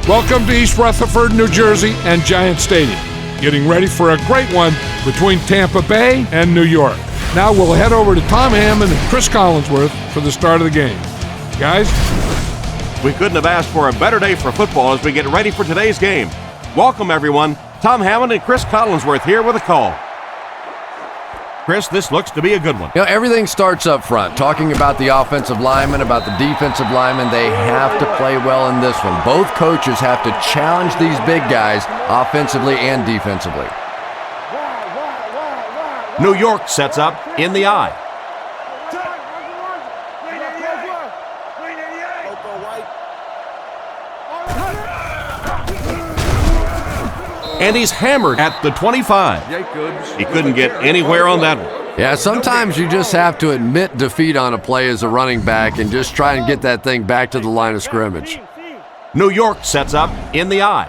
Welcome to East Rutherford, New Jersey and Giant Stadium. Getting ready for a great one between Tampa Bay and New York. Now we'll head over to Tom Hammond and Chris Collinsworth for the start of the game. Guys? We couldn't have asked for a better day for football as we get ready for today's game. Welcome, everyone. Tom Hammond and Chris Collinsworth here with a call. Chris, this looks to be a good one. You know, everything starts up front. Talking about the offensive linemen, about the defensive linemen, they have to play well in this one. Both coaches have to challenge these big guys offensively and defensively. New York sets up in the I. And he's hammered at the 25. He couldn't get anywhere on that one. Yeah, sometimes you just have to admit defeat on a play as a running back and just try and get that thing back to the line of scrimmage. New York sets up in the I.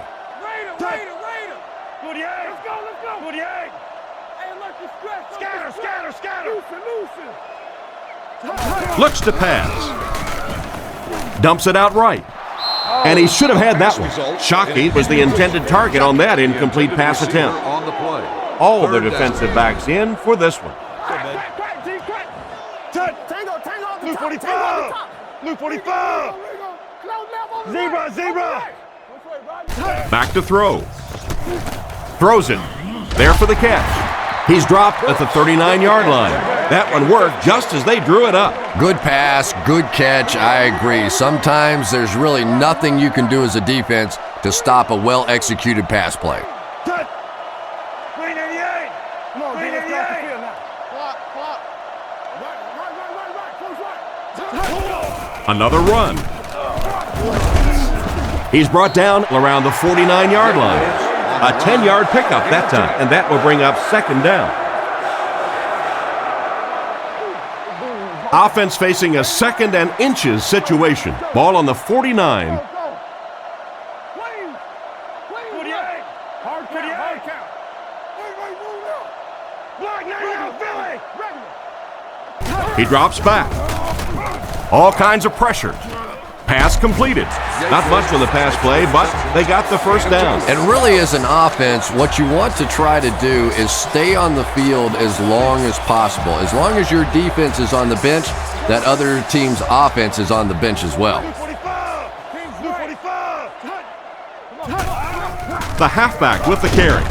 Looks to pass. Dumps it out right. And he should have had that one. Shockey was the intended target on that incomplete pass attempt. All the defensive backs in for this one. Blue 45. Blue 45. Zebra. Back to throw. Throws it. There for the catch. He's dropped at the 39-yard line. That one worked just as they drew it up. Good pass, good catch, I agree. Sometimes there's really nothing you can do as a defense to stop a well-executed pass play. Another run. He's brought down around the 49-yard line. A 10-yard pickup that time, and that will bring up second down. Offense facing a second and inches situation. Ball on the 49. He drops back. All kinds of pressure. Pass completed. Not much on the pass play, but they got the first down. And really, as an offense, what you want to try to do is stay on the field as long as possible. As long as your defense is on the bench, that other team's offense is on the bench as well. The halfback with the carry.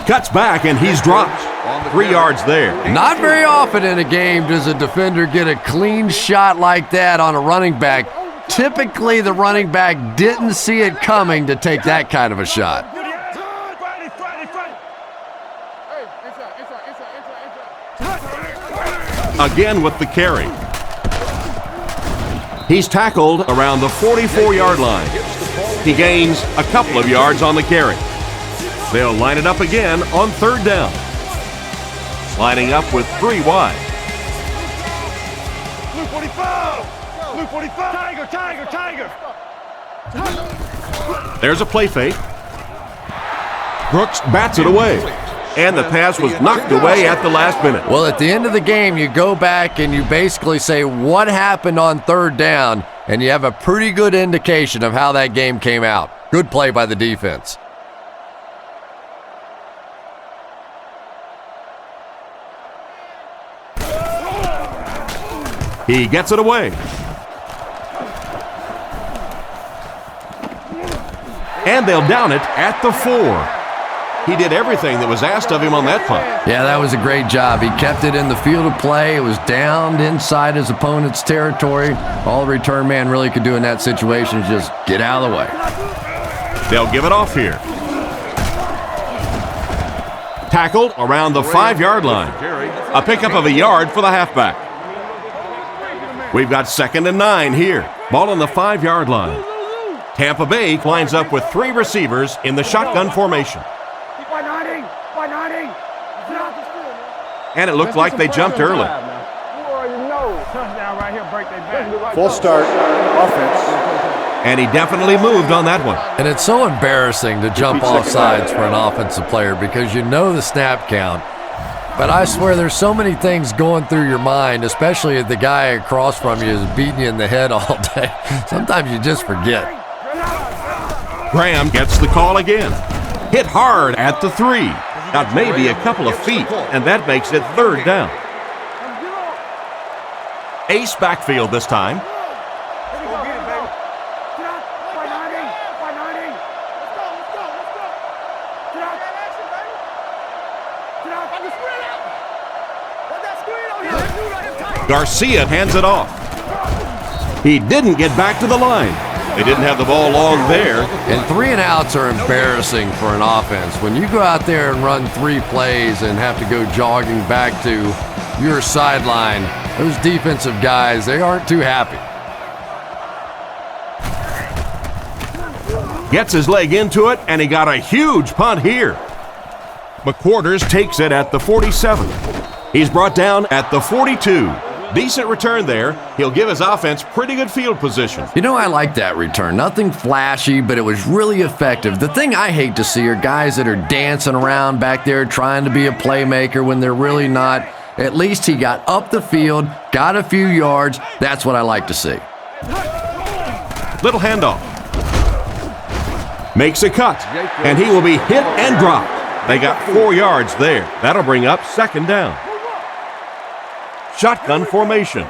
Cuts back, and he's dropped. 3 yards there. Not very often in a game does a defender get a clean shot like that on a running back. Typically, the running back didn't see it coming to take that kind of a shot. Again with the carry. He's tackled around the 44-yard line. He gains a couple of yards on the carry. They'll line it up again on third down. Lining up with 3 wide. Blue 45. Blue 45. Tiger. There's a play fake. Brooks bats it away. And the pass was knocked away at the last minute. Well, at the end of the game, you go back and you basically say what happened on third down, and you have a pretty good indication of how that game came out. Good play by the defense. He gets it away. And they'll down it at the 4. He did everything that was asked of him on that punt. Yeah, that was a great job. He kept it in the field of play. It was down inside his opponent's territory. All the return man really could do in that situation is just get out of the way. They'll give it off here. Tackled around the 5-yard line. A pickup of a yard for the halfback. We've got 2nd and 9 here. Ball on the 5-yard line. Tampa Bay lines up with 3 receivers in the shotgun formation. And it looked like they jumped early. Full start offense. And he definitely moved on that one. And it's so embarrassing to jump off sides for an offensive player because you know the snap count. But I swear there's so many things going through your mind, especially if the guy across from you is beating you in the head all day. Sometimes you just forget. Graham gets the call again. Hit hard at the 3. Got maybe a couple of feet, and that makes it 3rd down. Ace backfield this time. Garcia hands it off. He didn't get back to the line. They didn't have the ball long there. And 3 and outs are embarrassing for an offense. When you go out there and run 3 plays and have to go jogging back to your sideline, those defensive guys, they aren't too happy. Gets his leg into it, and he got a huge punt here. McQuarters takes it at the 47. He's brought down at the 42. Decent return there. He'll give his offense pretty good field position. You know, I like that return. Nothing flashy, but it was really effective. The thing I hate to see are guys that are dancing around back there trying to be a playmaker when they're really not. At least he got up the field, got a few yards. That's what I like to see. Little handoff. Makes a cut, and he will be hit and dropped. They got 4 yards there. That'll bring up 2nd down. Shotgun formation.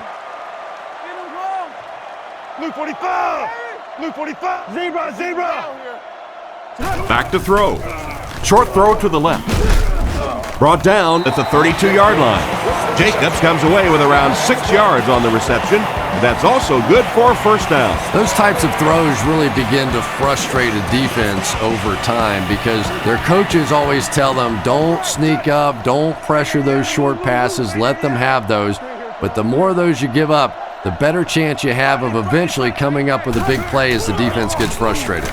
Luke 45. Luke 45. Zebra. Back to throw. Short throw to the left. Brought down at the 32-yard line. Jacobs comes away with around 6 yards on the reception. That's also good for a 1st down. Those types of throws really begin to frustrate a defense over time because their coaches always tell them, don't sneak up, don't pressure those short passes, let them have those. But the more of those you give up, the better chance you have of eventually coming up with a big play as the defense gets frustrated.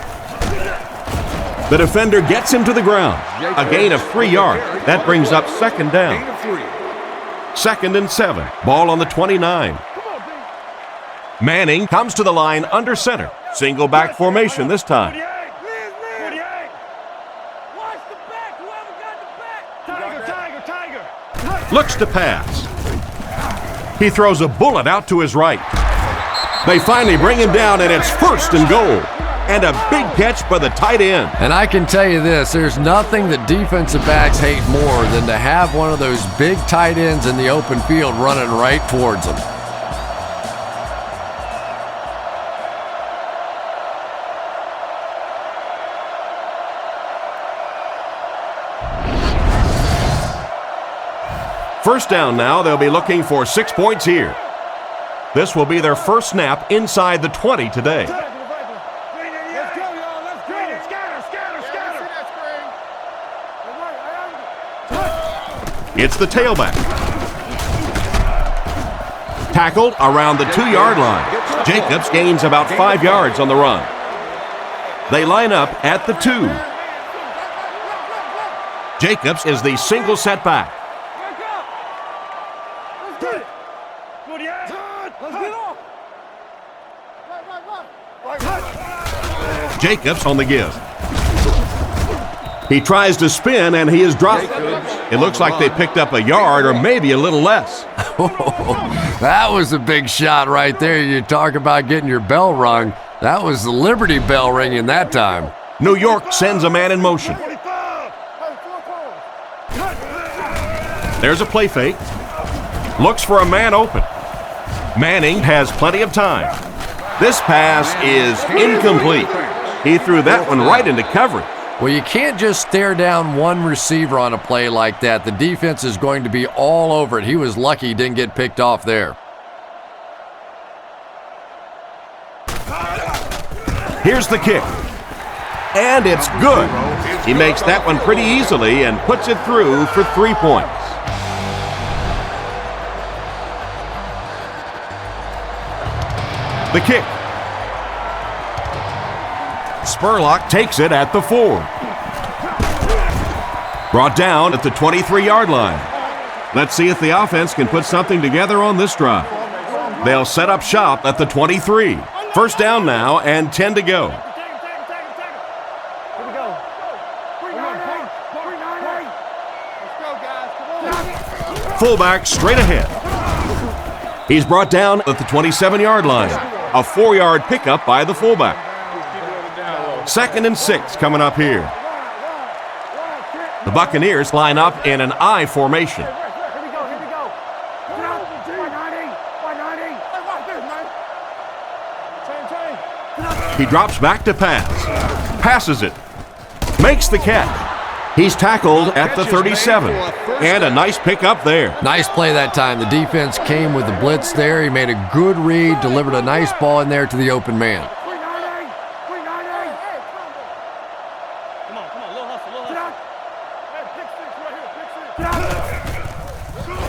The defender gets him to the ground. A gain of 3 yards. That brings up 2nd down. 2nd and 7. Ball on the 29. Manning comes to the line under center. Single back formation this time. Looks to pass. He throws a bullet out to his right. They finally bring him down, and it's 1st and goal. And a big catch by the tight end. And I can tell you this, there's nothing that defensive backs hate more than to have one of those big tight ends in the open field running right towards them. First down now. They'll be looking for 6 points here. This will be their first snap inside the 20 today. It's the tailback. Tackled around the 2-yard line. Jacobs gains about 5 yards on the run. They line up at the 2. Jacobs is the single setback. Jacobs on the give. He tries to spin, and he is dropped. It looks like they picked up a yard or maybe a little less. That was a big shot right there. You talk about getting your bell rung. That was the Liberty Bell ringing that time. New York sends a man in motion. There's a play fake. Looks for a man open. Manning has plenty of time. This pass is incomplete. He threw that one right into coverage. Well, you can't just stare down one receiver on a play like that. The defense is going to be all over it. He was lucky he didn't get picked off there. Here's the kick. And it's good. He makes that one pretty easily and puts it through for 3 points. The kick. Spurlock takes it at the 4. Brought down at the 23-yard line. Let's see if the offense can put something together on this drive. They'll set up shop at the 23. First down now and 10 to go. Fullback straight ahead. He's brought down at the 27-yard line. A 4-yard pickup by the fullback. 2nd and 6 coming up here. The Buccaneers line up in an I formation. He drops back to pass. Passes it. Makes the catch. He's tackled at the 37. And a nice pickup there. Nice play that time. The defense came with the blitz there. He made a good read, delivered a nice ball in there to the open man.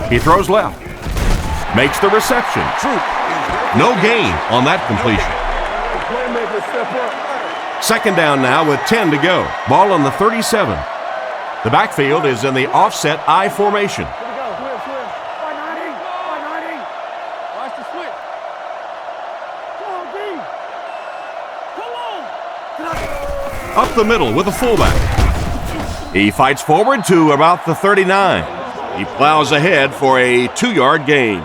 He throws left. Makes the reception. No gain on that completion. 2nd down now with 10 to go. Ball on the 37. The backfield is in the offset I formation. Up the middle with a fullback. He fights forward to about the 39. He plows ahead for a 2-yard gain.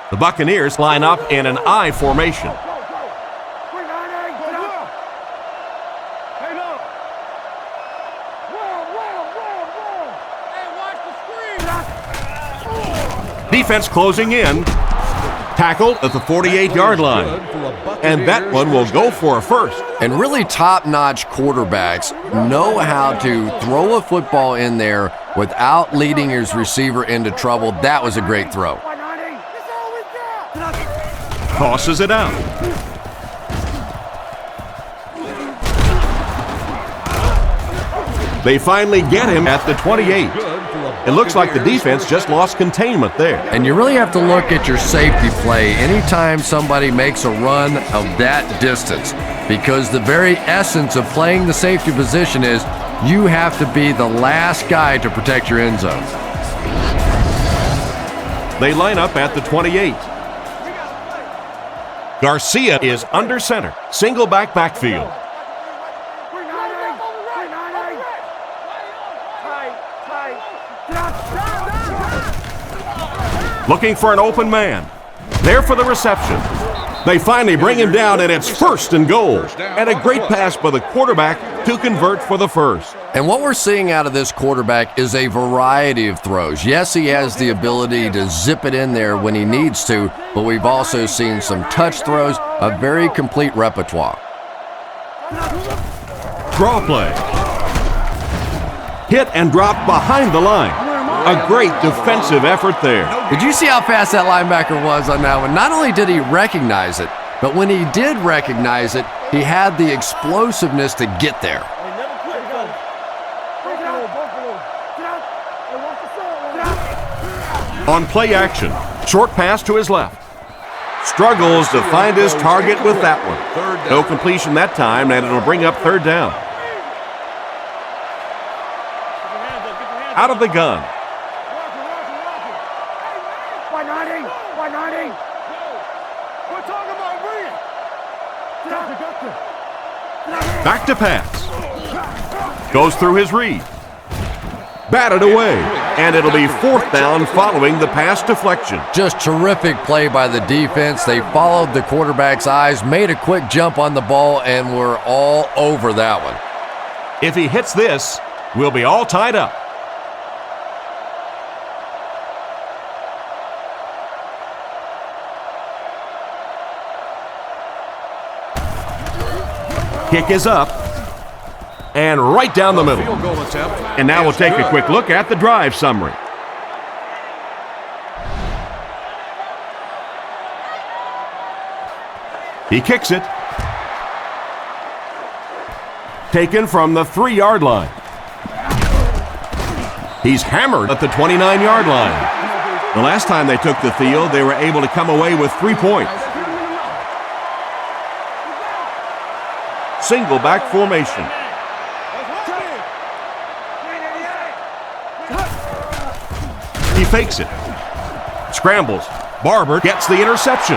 The Buccaneers line up in an I formation. Defense closing in. Tackled at the 48-yard line. And that one will go for a first. And really top-notch quarterbacks know how to throw a football in there without leading his receiver into trouble. That was a great throw. Tosses it out. They finally get him at the 28. It looks like the defense just lost containment there. And you really have to look at your safety play anytime somebody makes a run of that distance, because the very essence of playing the safety position is you have to be the last guy to protect your end zone. They line up at the 28. Garcia is under center. Single backfield. Looking for an open man. There for the reception. They finally bring him down, and it's 1st and goal. And a great pass by the quarterback to convert for the first. And what we're seeing out of this quarterback is a variety of throws. Yes, he has the ability to zip it in there when he needs to, but we've also seen some touch throws, a very complete repertoire. Draw play. Hit and drop behind the line. A great defensive effort there. Did you see how fast that linebacker was on that one? Not only did he recognize it, but when he did recognize it, he had the explosiveness to get there. On play action, short pass to his left. Struggles to find his target with that one. No completion that time, and it'll bring up 3rd down. Out of the gun. Back to pass. Goes through his read. Batted away. And it'll be 4th down following the pass deflection. Just terrific play by the defense. They followed the quarterback's eyes, made a quick jump on the ball, and were all over that one. If he hits this, we'll be all tied up. Kick is up, and right down the middle. And now we'll take a quick look at the drive summary. He kicks it. Taken from the 3-yard line. He's hammered at the 29-yard line. The last time they took the field, they were able to come away with 3 points. Single back formation. He fakes it. Scrambles. Barber gets the interception.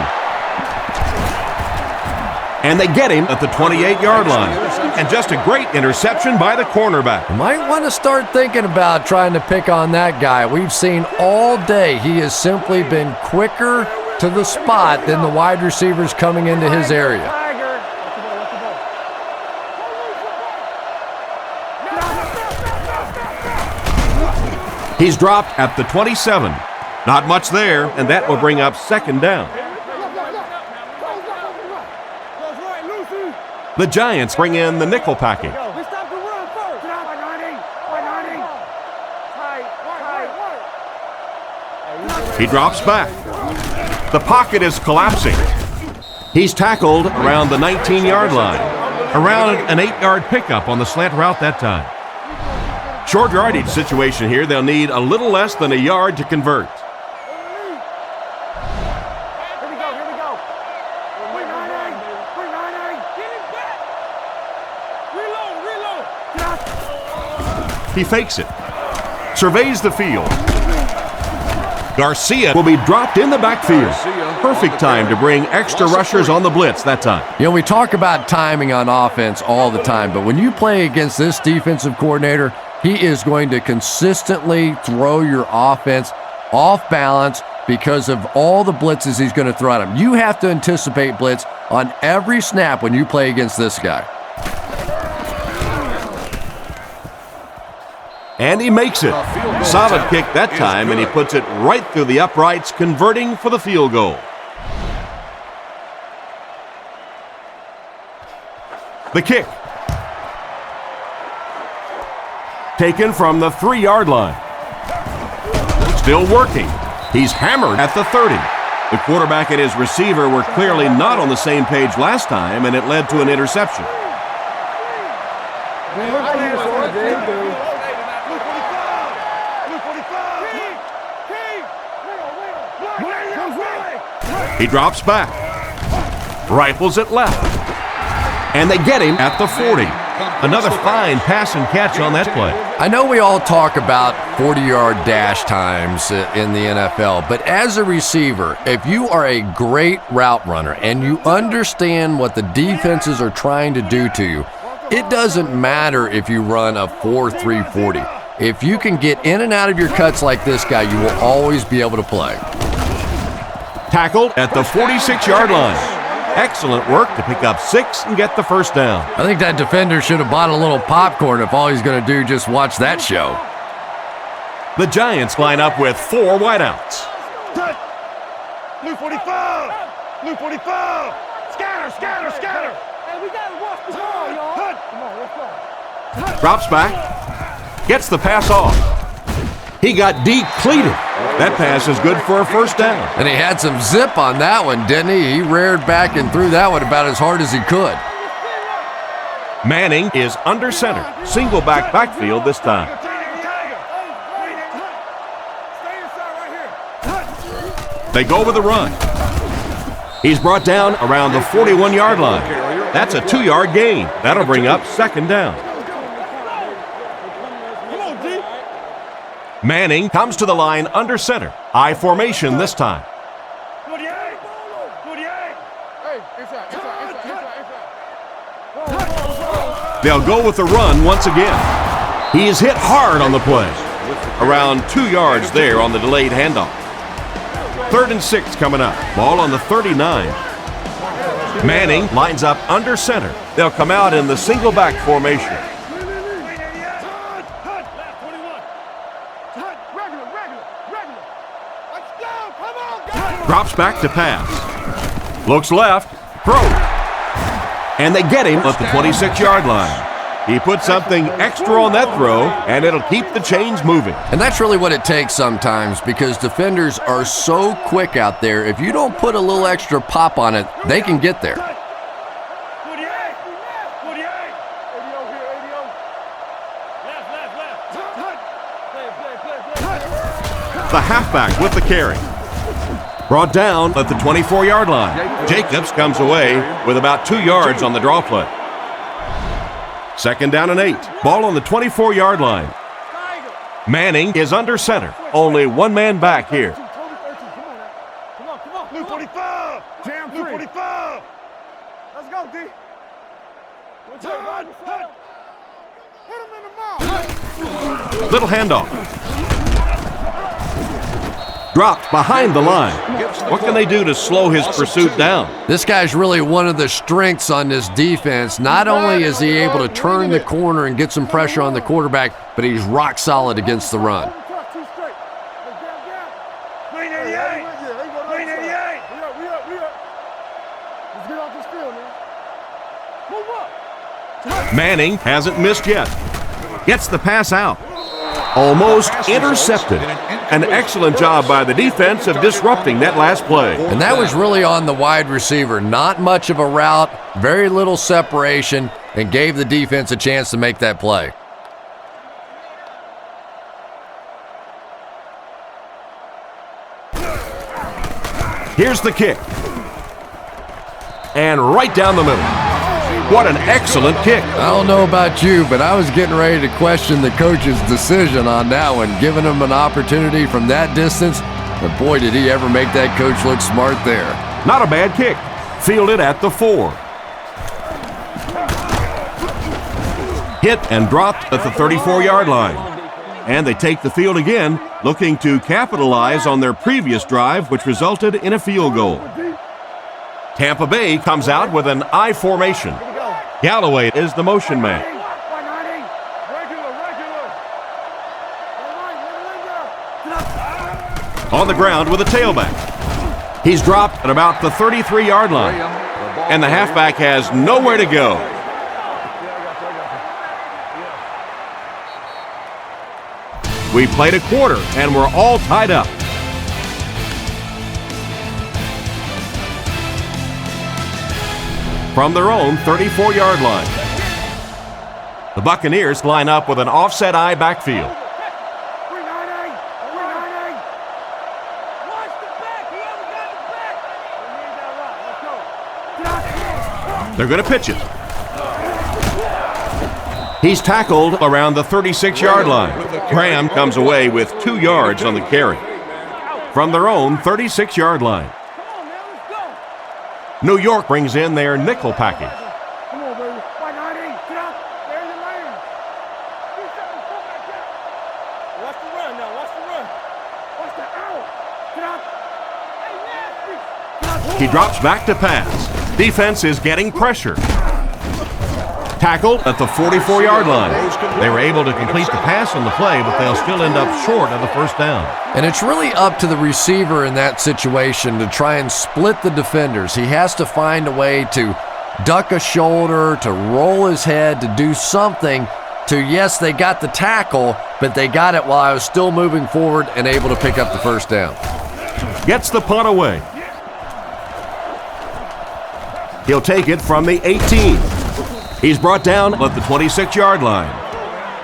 And they get him at the 28-yard line. And just a great interception by the cornerback. You might want to start thinking about trying to pick on that guy. We've seen all day he has simply been quicker to the spot than the wide receivers coming into his area. He's dropped at the 27. Not much there, and that will bring up second down. The Giants bring in the nickel package. He drops back. The pocket is collapsing. He's tackled around the 19-yard line. Around an 8-yard pickup on the slant route that time. Short yardage situation here. They'll need a little less than a yard to convert. He fakes it. Surveys the field. Garcia will be dropped in the backfield. Perfect time to bring extra rushers on the blitz that time. You know, we talk about timing on offense all the time, but when you play against this defensive coordinator, he is going to consistently throw your offense off balance because of all the blitzes he's going to throw at him. You have to anticipate blitz on every snap when you play against this guy. And he makes it. Solid kick that time, and he puts it right through the uprights, converting for the field goal. The kick. Taken from the 3-yard line. Still working. He's hammered at the 30. The quarterback and his receiver were clearly not on the same page last time, and it led to an interception. He drops back, rifles it left, and they get him at the 40. Another fine pass and catch on that play. I know we all talk about 40-yard dash times in the NFL, but as a receiver, if you are a great route runner and you understand what the defenses are trying to do to you, it doesn't matter if you run a 4.3 40. If you can get in and out of your cuts like this guy, you will always be able to play. Tackled at the 46-yard line. Excellent work to pick up 6 and get the first down. I think that defender should have bought a little popcorn if all he's going to do just watch that show. The Giants line up with 4 wideouts. Blue 45! Blue 45! Scatter, scatter, scatter! Hey, we got to watch the ball, y'all. Come on, let's go. Drops back. Gets the pass off. He got depleted. That pass is good for a first down. And he had some zip on that one, didn't he? He reared back and threw that one about as hard as he could. Manning is under center. Single backfield this time. They go with a run. He's brought down around the 41-yard line. That's a 2-yard gain. That'll bring up second down. Manning comes to the line under center. I formation this time. They'll go with the run once again. He is hit hard on the play. Around 2 yards there on the delayed handoff. 3rd and 6 coming up. Ball on the 39. Manning lines up under center. They'll come out in the single back formation. Drops back to pass. Looks left. Throw. And they get him at the 26-yard line. He put something extra on that throw, and it'll keep the chains moving. And that's really what it takes sometimes because defenders are so quick out there. If you don't put a little extra pop on it, they can get there. The halfback with the carry. Brought down at the 24-yard line. Jacobs comes away with about 2 yards on the draw play. 2nd down and 8. Ball on the 24-yard line. Manning is under center. Only one man back here. Blue 45! Jam Blue 45! Let's go, D. Hit him in the mouth. Little handoff. Dropped behind the line. What can they do to slow his pursuit down? This guy's really one of the strengths on this defense. Not only is he able to turn the corner and get some pressure on the quarterback, but he's rock solid against the run. Manning hasn't missed yet. Gets the pass out. Almost intercepted. An excellent job by the defense of disrupting that last play. And that was really on the wide receiver. Not much of a route, very little separation, and gave the defense a chance to make that play. Here's the kick. And right down the middle. What an excellent kick. I don't know about you, but I was getting ready to question the coach's decision on that one, giving him an opportunity from that distance. But boy, did he ever make that coach look smart there. Not a bad kick. Fielded at the 4. Hit and dropped at the 34-yard line. And they take the field again, looking to capitalize on their previous drive, which resulted in a field goal. Tampa Bay comes out with an I formation. Galloway is the motion man. On the ground with a tailback. He's dropped at about the 33-yard line. And the halfback has nowhere to go. We played a quarter and we're all tied up. From their own 34-yard line. The Buccaneers line up with an offset I backfield. They're going to pitch it. He's tackled around the 36-yard line. Graham comes away with 2 yards on the carry. From their own 36-yard line. New York brings in their nickel package. Come on, baby. White 90. Get up. There's your lane. Watch the run now. Watch the run. Watch the out. Get up. He drops back to pass. Defense is getting pressure. Tackled at the 44-yard line. They were able to complete the pass on the play, but they'll still end up short of the first down. And it's really up to the receiver in that situation to try and split the defenders. He has to find a way to duck a shoulder, to roll his head, to do something to, yes, they got the tackle, but they got it while I was still moving forward and able to pick up the first down. Gets the punt away. He'll take it from the 18. He's brought down at the 26-yard line.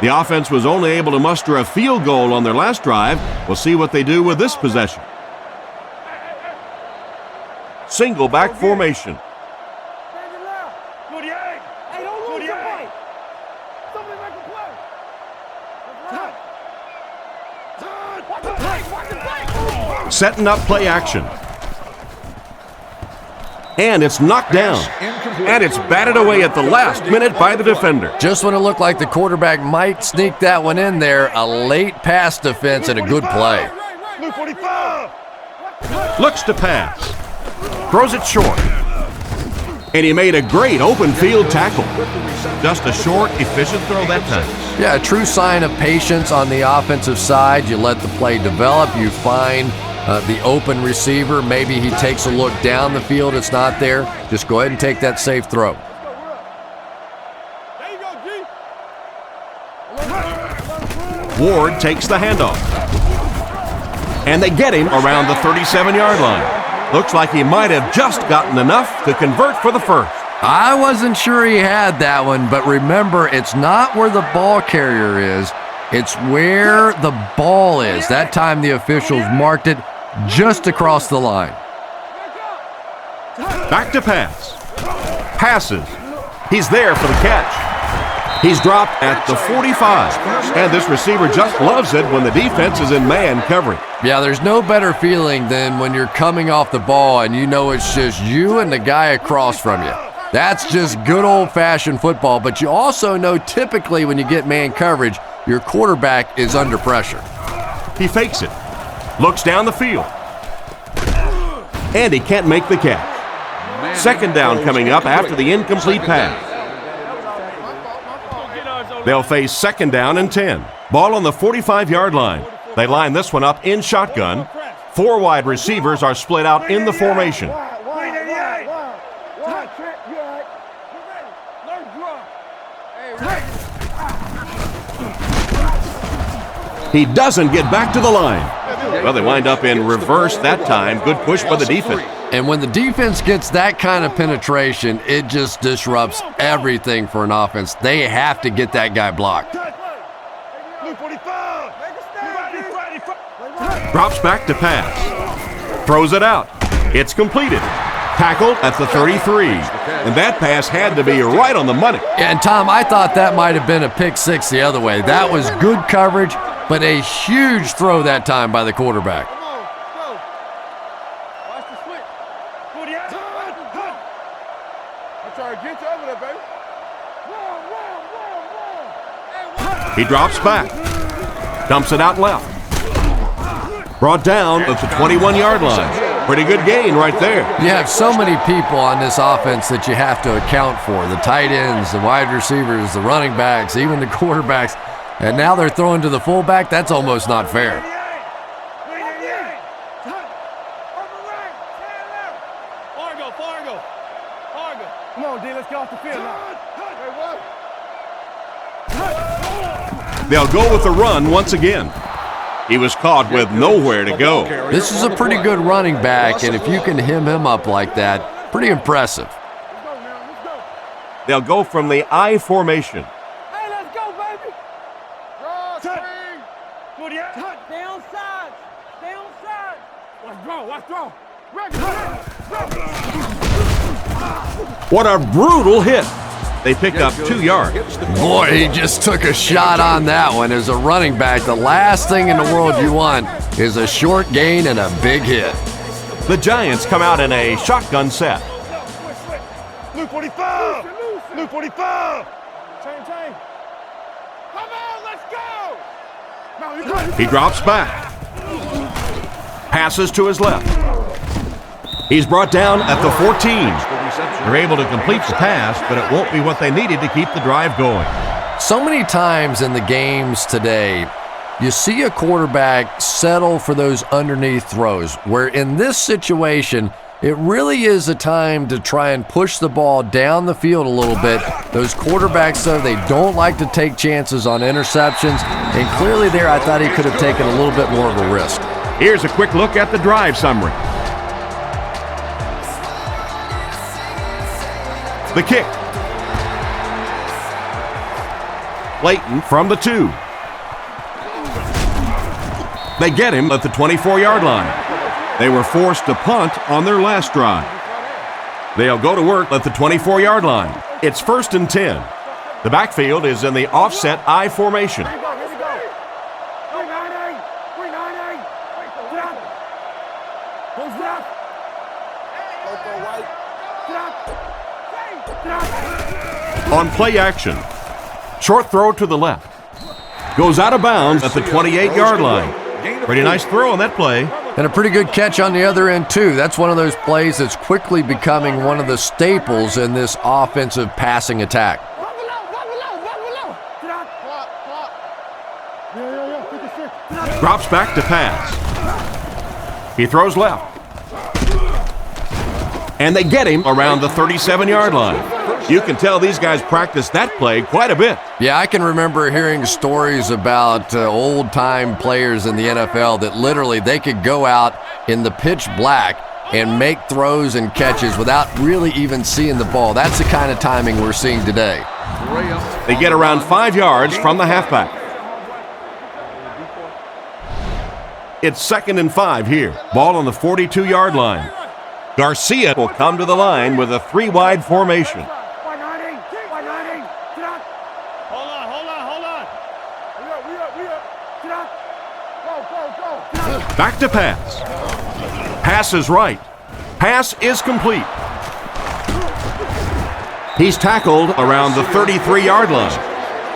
The offense was only able to muster a field goal on their last drive. We'll see what they do with this possession. Single back formation. Setting up play action. And it's knocked down. And it's batted away at the last minute by the defender. Just when it looked like the quarterback might sneak that one in there, a late pass defense and a good play. Looks to pass. Throws it short. And he made a great open field tackle. Just a short, efficient throw that time. Yeah, a true sign of patience on the offensive side. You let the play develop. You find the open receiver. Maybe he takes a look down the field. It's not there. Just go ahead and take that safe throw. Ward takes the handoff. And they get him around the 37-yard line. Looks like he might have just gotten enough to convert for the first. I wasn't sure he had that one, but remember, it's not where the ball carrier is. It's where the ball is. That time the officials marked it just across the line. Back to pass. Passes. He's there for the catch. He's dropped at the 45. And this receiver just loves it when the defense is in man covering. Yeah, there's no better feeling than when you're coming off the ball and you know it's just you and the guy across from you. That's just good old-fashioned football, but you also know typically when you get man coverage, your quarterback is under pressure. He fakes it. Looks down the field. And he can't make the catch. Second down coming up after the incomplete pass. They'll face second down and 10. Ball on the 45-yard line. They line this one up in shotgun. 4 wide receivers are split out in the formation. He doesn't get back to the line. Well, they wind up in reverse that time. Good push by the defense. And when the defense gets that kind of penetration, it just disrupts everything for an offense. They have to get that guy blocked. Drops back to pass. Throws it out. It's completed. Tackled at the 33. And that pass had to be right on the money. And Tom, I thought that might have been a pick six the other way. That was good coverage, but a huge throw that time by the quarterback. He drops back. Dumps it out left. Brought down at the 21-yard line. Pretty good gain right there. You have so many people on this offense that you have to account for. The tight ends, the wide receivers, the running backs, even the quarterbacks. And now they're throwing to the fullback. That's almost not fair. Come on, D, let's get off the field now. They'll go with the run once again. He was caught with nowhere to go. This is a pretty good running back, and if you can hem him up like that, pretty impressive. They'll go from the I formation. Hey, let's go, baby. Stay on side. Stay on side. Watch throw. What a brutal hit. They pick up 2 yards. Boy, he just took a shot on that one. As a running back, the last thing in the world you want is a short gain and a big hit. The Giants come out in a shotgun set. Luke 45. Luke 45. Chain. Come on, let's go. He drops back. Passes to his left. He's brought down at the 14. They're able to complete the pass, but it won't be what they needed to keep the drive going. So many times in the games today, you see a quarterback settle for those underneath throws, where in this situation, it really is a time to try and push the ball down the field a little bit. Those quarterbacks, though, they don't like to take chances on interceptions, and clearly there I thought he could have taken a little bit more of a risk. Here's a quick look at the drive summary. The kick. Layton from the 2. They get him at the 24-yard line. They were forced to punt on their last drive. They'll go to work at the 24-yard line. It's 1st and 10. The backfield is in the offset I formation. On play action, short throw to the left. Goes out of bounds at the 28-yard line. Pretty nice throw on that play. And a pretty good catch on the other end, too. That's one of those plays that's quickly becoming one of the staples in this offensive passing attack. Drops back to pass. He throws left. And they get him around the 37-yard line. You can tell these guys practice that play quite a bit. Yeah, I can remember hearing stories about old-time players in the NFL that literally they could go out in the pitch black and make throws and catches without really even seeing the ball. That's the kind of timing we're seeing today. They get around 5 yards from the halfback. It's 2nd and 5 here. Ball on the 42-yard line. Garcia will come to the line with a 3-wide formation. Back to pass. Pass is right. Pass is complete. He's tackled around the 33-yard line.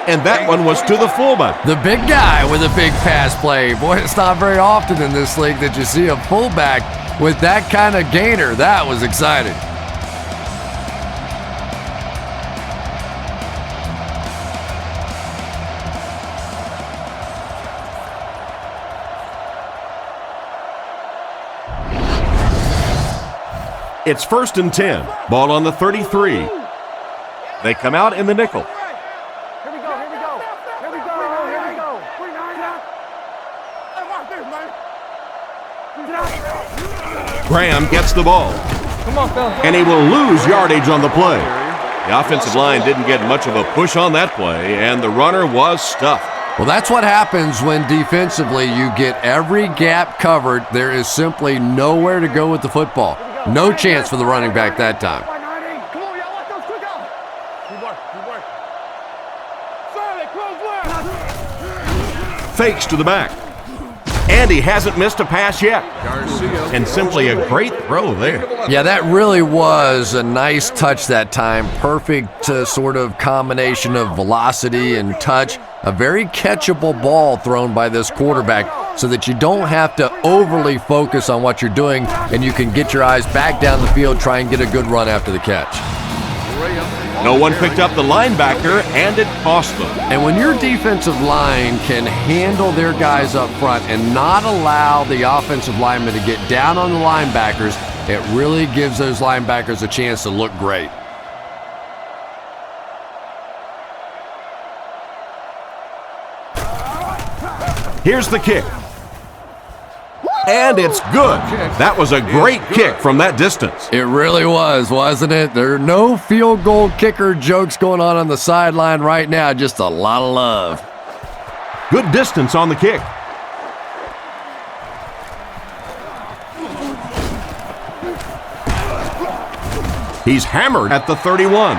And that one was to the fullback. The big guy with a big pass play. Boy, it's not very often in this league that you see a fullback with that kind of gainer. That was exciting. It's 1st and 10. Ball on the 33. They come out in the nickel. Here we go, here we go. Here we go, here we go. Graham gets the ball. Come on, Phil. And he will lose yardage on the play. The offensive line didn't get much of a push on that play, and the runner was stuffed. Well, that's what happens when defensively you get every gap covered. There is simply nowhere to go with the football. No chance for the running back that time. Come on, y'all, let those quick out. Good work, good work. Solid, close left. Fakes to the back. And he hasn't missed a pass yet. And simply a great throw there. Yeah, that really was a nice touch that time. Perfect sort of combination of velocity and touch. A very catchable ball thrown by this quarterback so that you don't have to overly focus on what you're doing and you can get your eyes back down the field, try and get a good run after the catch. No one picked up the linebacker, and it cost them. And when your defensive line can handle their guys up front and not allow the offensive linemen to get down on the linebackers, it really gives those linebackers a chance to look great. Here's the kick. And it's good. That was a great kick from that distance. It really was, wasn't it? There are no field goal kicker jokes going on the sideline right now. Just a lot of love. Good distance on the kick. He's hammered at the 31.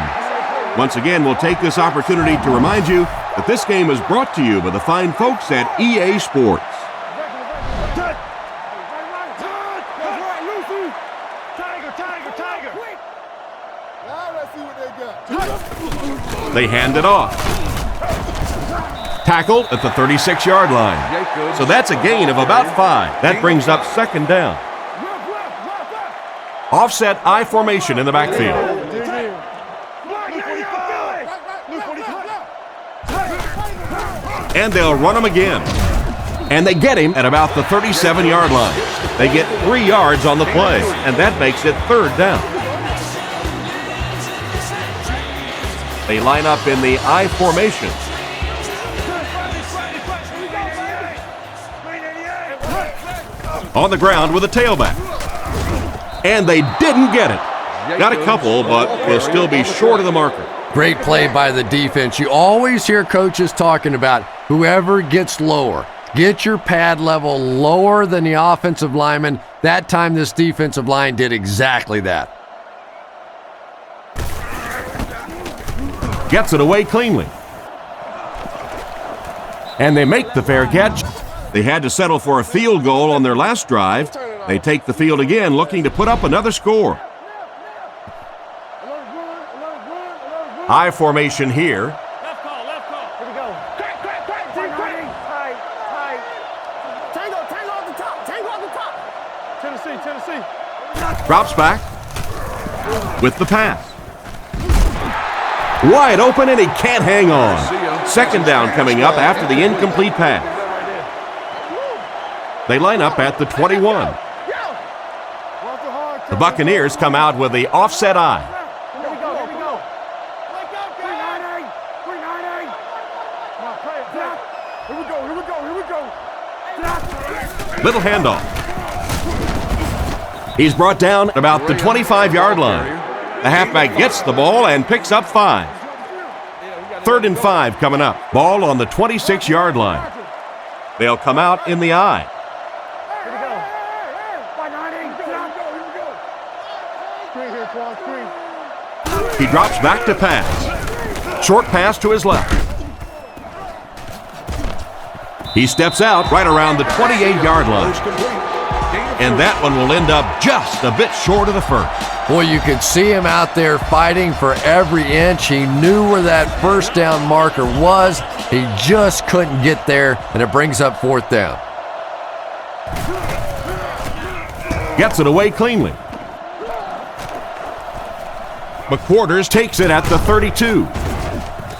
Once again, we'll take this opportunity to remind you that this game is brought to you by the fine folks at EA Sports. They hand it off. Tackled at the 36-yard line. So that's a gain of about 5. That brings up 2nd down. Offset I formation in the backfield. And they'll run him again. And they get him at about the 37-yard line. They get 3 yards on the play, and that makes it 3rd down. They line up in the I formation. On the ground with a tailback. And they didn't get it. Got a couple, but will still be short of the marker. Great play by the defense. You always hear coaches talking about whoever gets lower. Get your pad level lower than the offensive lineman. That time this defensive line did exactly that. Gets it away cleanly. And they make the fair catch. They had to settle for a field goal on their last drive. They take the field again, looking to put up another score. I formation here. Left call. Here we go. Crack. Tight. Tango off the top. Tennessee. Drops back with the pass. Wide open, and he can't hang on. 2nd down coming up after the incomplete pass. They line up at the 21. The Buccaneers come out with the offset I. Here we go. Here we go. Little handoff. He's brought down at about the 25-yard line. The halfback gets the ball and picks up 5. 3rd and 5 coming up. Ball on the 26-yard line. They'll come out in the I. Here we go. He drops back to pass. Short pass to his left. He steps out right around the 28-yard line. And that one will end up just a bit short of the first. Boy, you could see him out there fighting for every inch. He knew where that first down marker was. He just couldn't get there, and it brings up fourth down. Gets it away cleanly. McQuarters takes it at the 32.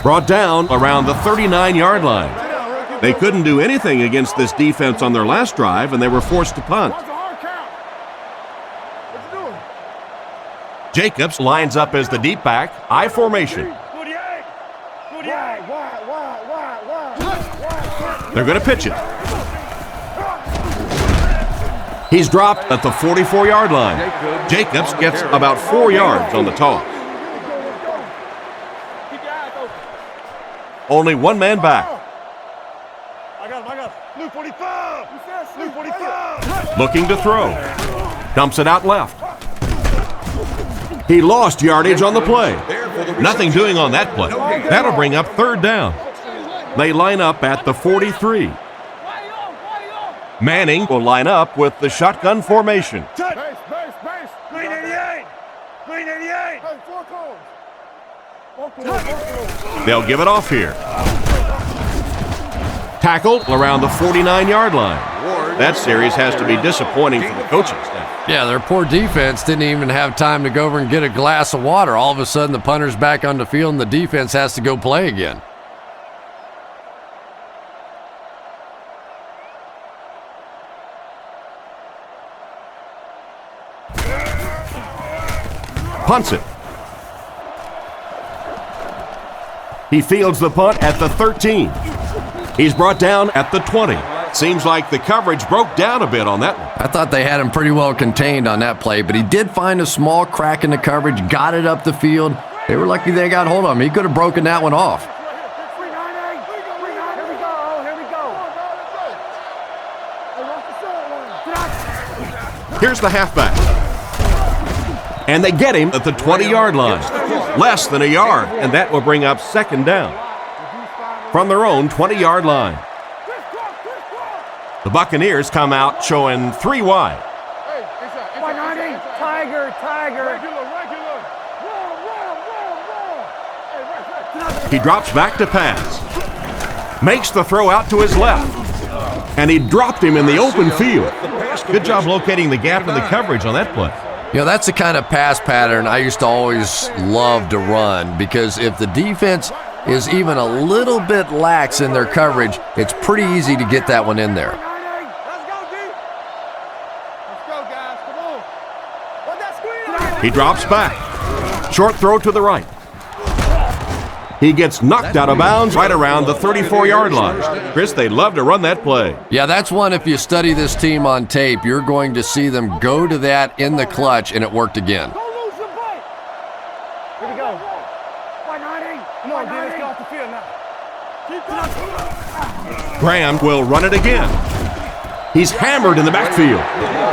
Brought down around the 39-yard line. They couldn't do anything against this defense on their last drive, and they were forced to punt. Jacobs lines up as the deep back, I formation. They're going to pitch it. He's dropped at the 44-yard line. Jacobs gets about 4 yards on the toss. Only one man back. I got him. Blue 45. Blue 45. Looking to throw. Dumps it out left. He lost yardage on the play. Nothing doing on that play. That'll bring up third down. They line up at the 43. Manning will line up with the shotgun formation. Base. Green 88. Green 88. They'll give it off here. Tackled around the 49-yard line. That series has to be disappointing for the coaching staff. Yeah, their poor defense didn't even have time to go over and get a glass of water. All of a sudden, the punter's back on the field, and the defense has to go play again. Punts it. He fields the punt at the 13. He's brought down at the 20. Seems like the coverage broke down a bit on that one. I thought they had him pretty well contained on that play, but he did find a small crack in the coverage, got it up the field. They were lucky they got hold of him. He could have broken that one off. Here's the halfback. And they get him at the 20-yard line. Less than a yard, and that will bring up second down. From their own 20-yard line. The Buccaneers come out showing 3 wide. Tiger. He drops back to pass. Makes the throw out to his left. And he dropped him in the open field. Good job locating the gap in the coverage on that play. You know, that's the kind of pass pattern I used to always love to run, because if the defense is even a little bit lax in their coverage, it's pretty easy to get that one in there. He drops back. Short throw to the right. He gets knocked out of bounds right around the 34-yard line. Chris, they love to run that play. Yeah, that's one, if you study this team on tape, you're going to see them go to that in the clutch, and it worked again. Here we go. Come on, let's get off the field now. Graham will run it again. He's hammered in the backfield.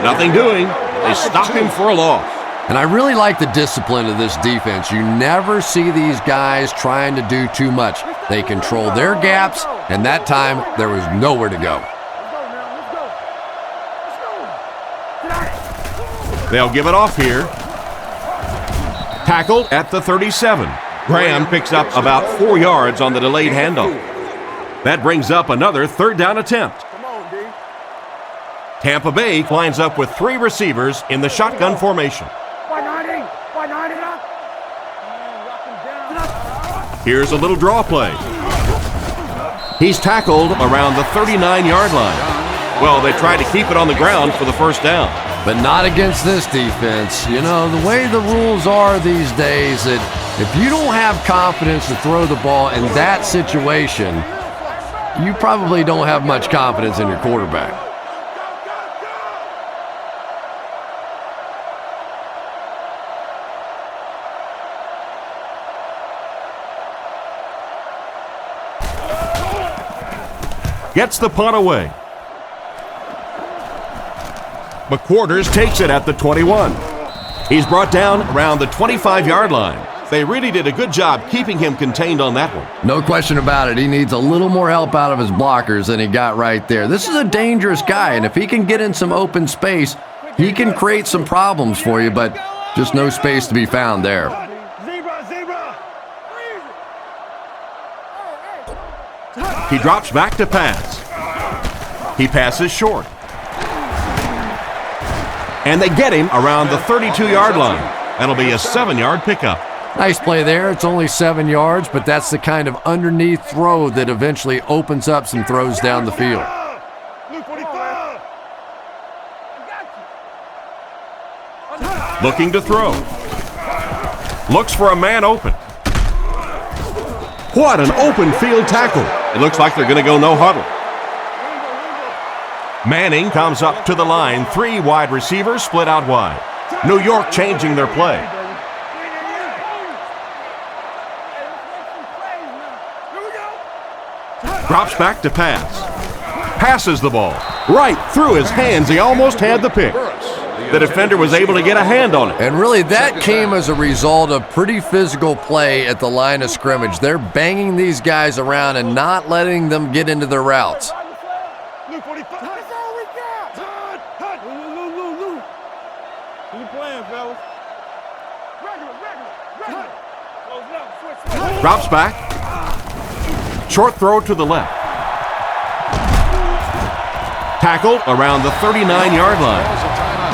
Nothing doing. They stop him for a loss. And I really like the discipline of this defense. You never see these guys trying to do too much. They control their gaps, and that time there was nowhere to go. They'll give it off here. Tackled at the 37. Graham picks up about 4 yards on the delayed handoff. That brings up another third down attempt. Tampa Bay lines up with 3 receivers in the shotgun formation. Here's a little draw play. He's tackled around the 39-yard line. Well, they tried to keep it on the ground for the first down. But not against this defense. You know, the way the rules are these days, that if you don't have confidence to throw the ball in that situation, you probably don't have much confidence in your quarterback. Gets the punt away. McQuarters takes it at the 21. He's brought down around the 25-yard line. They really did a good job keeping him contained on that one. No question about it. He needs a little more help out of his blockers than he got right there. This is a dangerous guy, and if he can get in some open space, he can create some problems for you, but Just no space to be found there. Zebra, zebra. He drops back to pass. He passes short. And they get him around the 32-yard line. That'll be a 7-yard pickup. Nice play there. It's only 7 yards, but that's the kind of underneath throw that eventually opens up some throws down the field. Looking to throw. Looks for a man open. What an open field tackle. It looks like they're going to go no huddle. Manning comes up to the line. 3 wide receivers split out wide. New York changing their play. Drops back to pass. Passes the ball. Right through his hands. He almost had the pick. The defender was able to get a hand on it. And really, that came as a result of pretty physical play at the line of scrimmage. They're banging these guys around and not letting them get into their routes. Drops back. Short throw to the left. Tackled around the 39-yard line.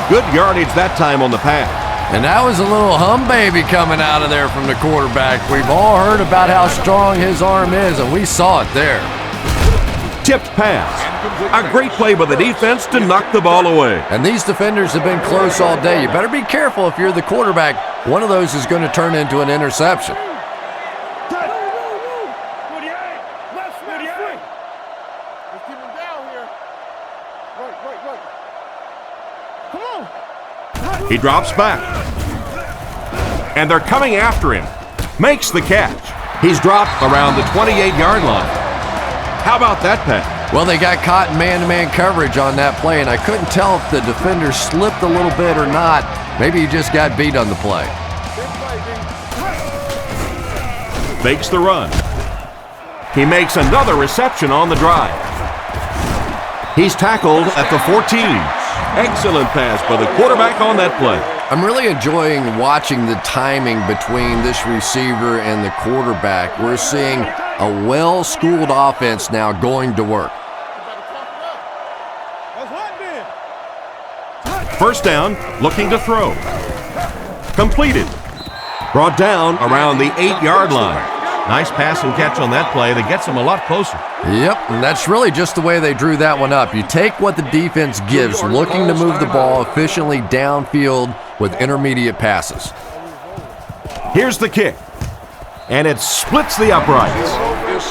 Good yardage that time on the pass. And that was a little hum baby coming out of there from the quarterback. We've all heard about how strong his arm is, and we saw it there. Tipped pass. A great play by the defense to knock the ball away. And these defenders have been close all day. You better be careful if you're the quarterback. One of those is going to turn into an interception. He drops back. And they're coming after him. Makes the catch. He's dropped around the 28-yard line. How about that pass? Well, they got caught in man-to-man coverage on that play, and I couldn't tell if the defender slipped a little bit or not. Maybe he just got beat on the play. Makes the run. He makes another reception on the drive. He's tackled at the 14. Excellent pass by the quarterback on that play. I'm really enjoying watching the timing between this receiver and the quarterback. We're seeing a well-schooled offense now going to work. First down, looking to throw. Completed. Brought down around the 8-yard line. Nice pass and catch on that play that gets them a lot closer. Yep, and that's really just the way they drew that one up. You take what the defense gives, looking to move the ball efficiently downfield with intermediate passes. Here's the kick. And it splits the uprights.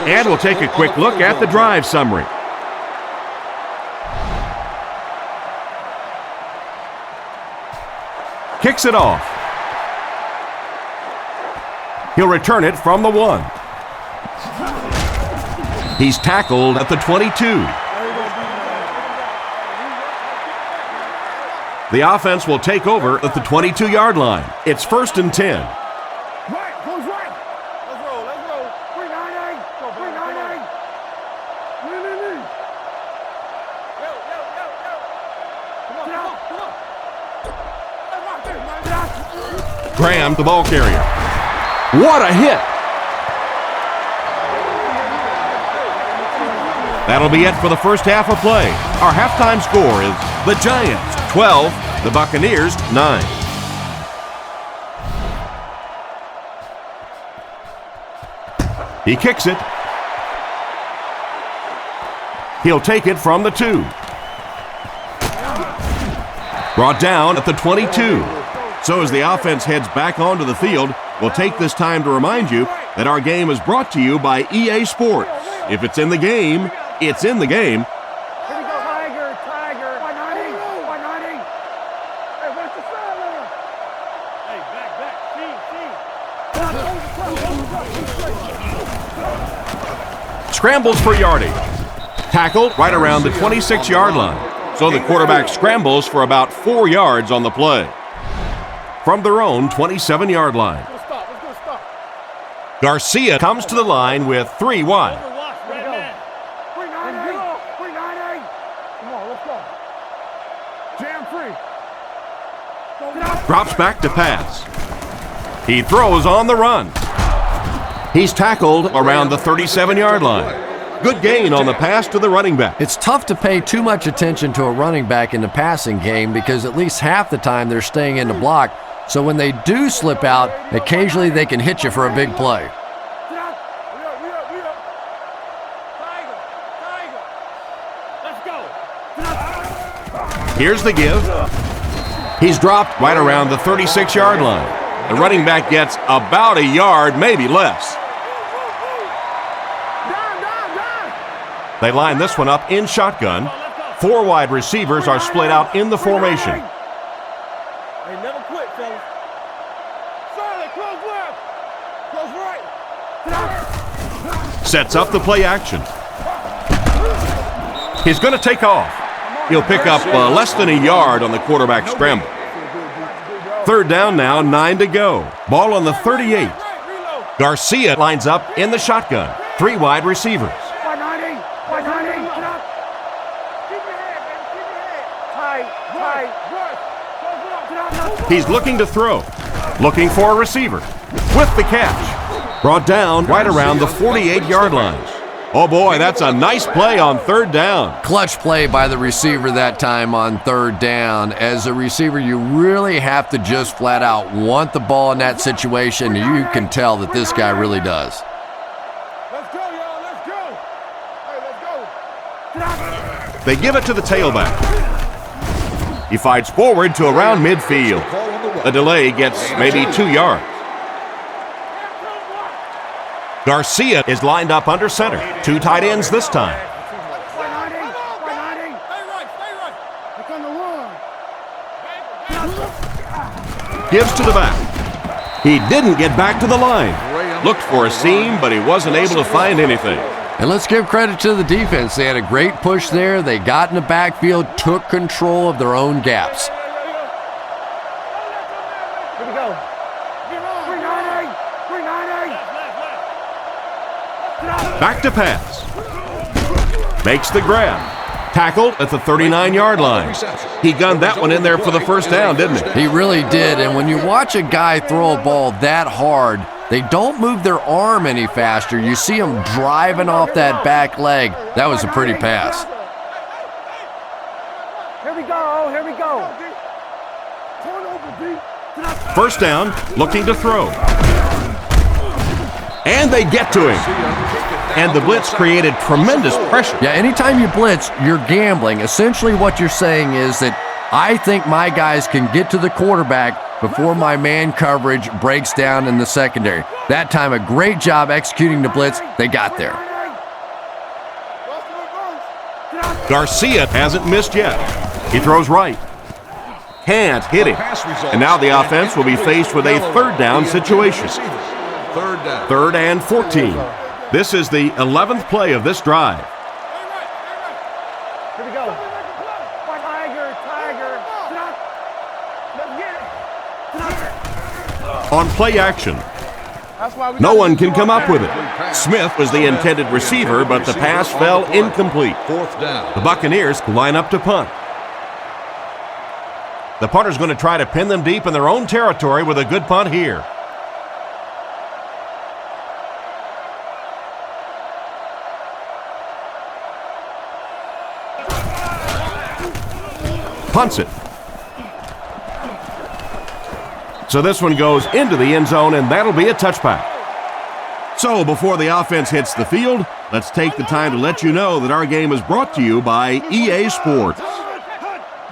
And we'll take a quick look at the drive summary. Kicks it off. He'll return it from the 1. He's tackled at the 22. The offense will take over at the 22-yard line. It's 1st and 10. Right, goes right. Let's roll, let's roll. 3-9-8. Go, 3-9-8. Lean. Yo. Come on. Graham, the ball carrier. What a hit! That'll be it for the first half of play. Our halftime score is the Giants 12, the Buccaneers 9. He kicks it. He'll take it from the 2. Brought down at the 22. So as the offense heads back onto the field, we'll take this time to remind you that our game is brought to you by EA Sports. If it's in the game, it's in the game. Here we go, Tiger. 190. Hey, what's the side? Hey, back. Scrambles for yardage. Tackled right around the 26-yard line. So the quarterback scrambles for about 4 yards on the play. From their own 27-yard line. Let's go stop. Garcia comes to the line with 3 wide. 3-9-8. Come on, let's go. Jam free. Drops back to pass. He throws on the run. He's tackled around the 37-yard line. Good gain on the pass to the running back. It's tough to pay too much attention to a running back in the passing game because at least half the time they're staying in the block. So when they do slip out, occasionally they can hit you for a big play. Here's the give. He's dropped right around the 36-yard line. The running back gets about a yard, maybe less. They line this one up in shotgun. 4 wide receivers are split out in the formation. Hey, never quit, fellas. Solid, close left. Close right. Sets up the play action. He's going to take off. He'll pick up less than a yard on the quarterback scramble. 3rd down now, 9 to go. Ball on the 38. Garcia lines up in the shotgun. 3 wide receivers. He's looking to throw. Looking for a receiver. With the catch. Brought down right around the 48-yard line. Oh boy, that's a nice play on 3rd down. Clutch play by the receiver that time on 3rd down. As a receiver, you really have to just flat out want the ball in that situation. You can tell that this guy really does. Let's go, y'all. Let's go. Hey, let's go. They give it to the tailback. He fights forward to around midfield. The delay gets maybe 2 yards. Garcia is lined up under center. 2 tight ends this time. Gives to the back. He didn't get back to the line. Looked for a seam, but he wasn't able to find anything. And let's give credit to the defense. They had a great push there. They got in the backfield, took control of their own gaps. Here we go. 390. 390. Back to pass. Makes the grab. Tackled at the 39-yard line. He gunned that one in there for the 1st down, didn't he? He really did. And when you watch a guy throw a ball that hard, they don't move their arm any faster. You see them driving off that back leg. That was a pretty pass. Here we go. Here we go. 1st down, looking to throw. And they get to him. And the blitz created tremendous pressure. Yeah, anytime you blitz, you're gambling. Essentially what you're saying is that I think my guys can get to the quarterback before my man coverage breaks down in the secondary. That time, a great job executing the blitz. They got there. Garcia hasn't missed yet. He throws right. Can't hit him. And now the offense will be faced with a 3rd down situation. 3rd and 14. This is the 11th play of this drive. Here we go. Tiger. Let's get it. On play action. No one can come up with it. Smith was the intended receiver, but the pass fell incomplete. 4th down. The Buccaneers line up to punt. The punter's going to try to pin them deep in their own territory with a good punt here. Punts it. So this one goes into the end zone, and that'll be a touchback. So before the offense hits the field, let's take the time to let you know that our game is brought to you by EA Sports.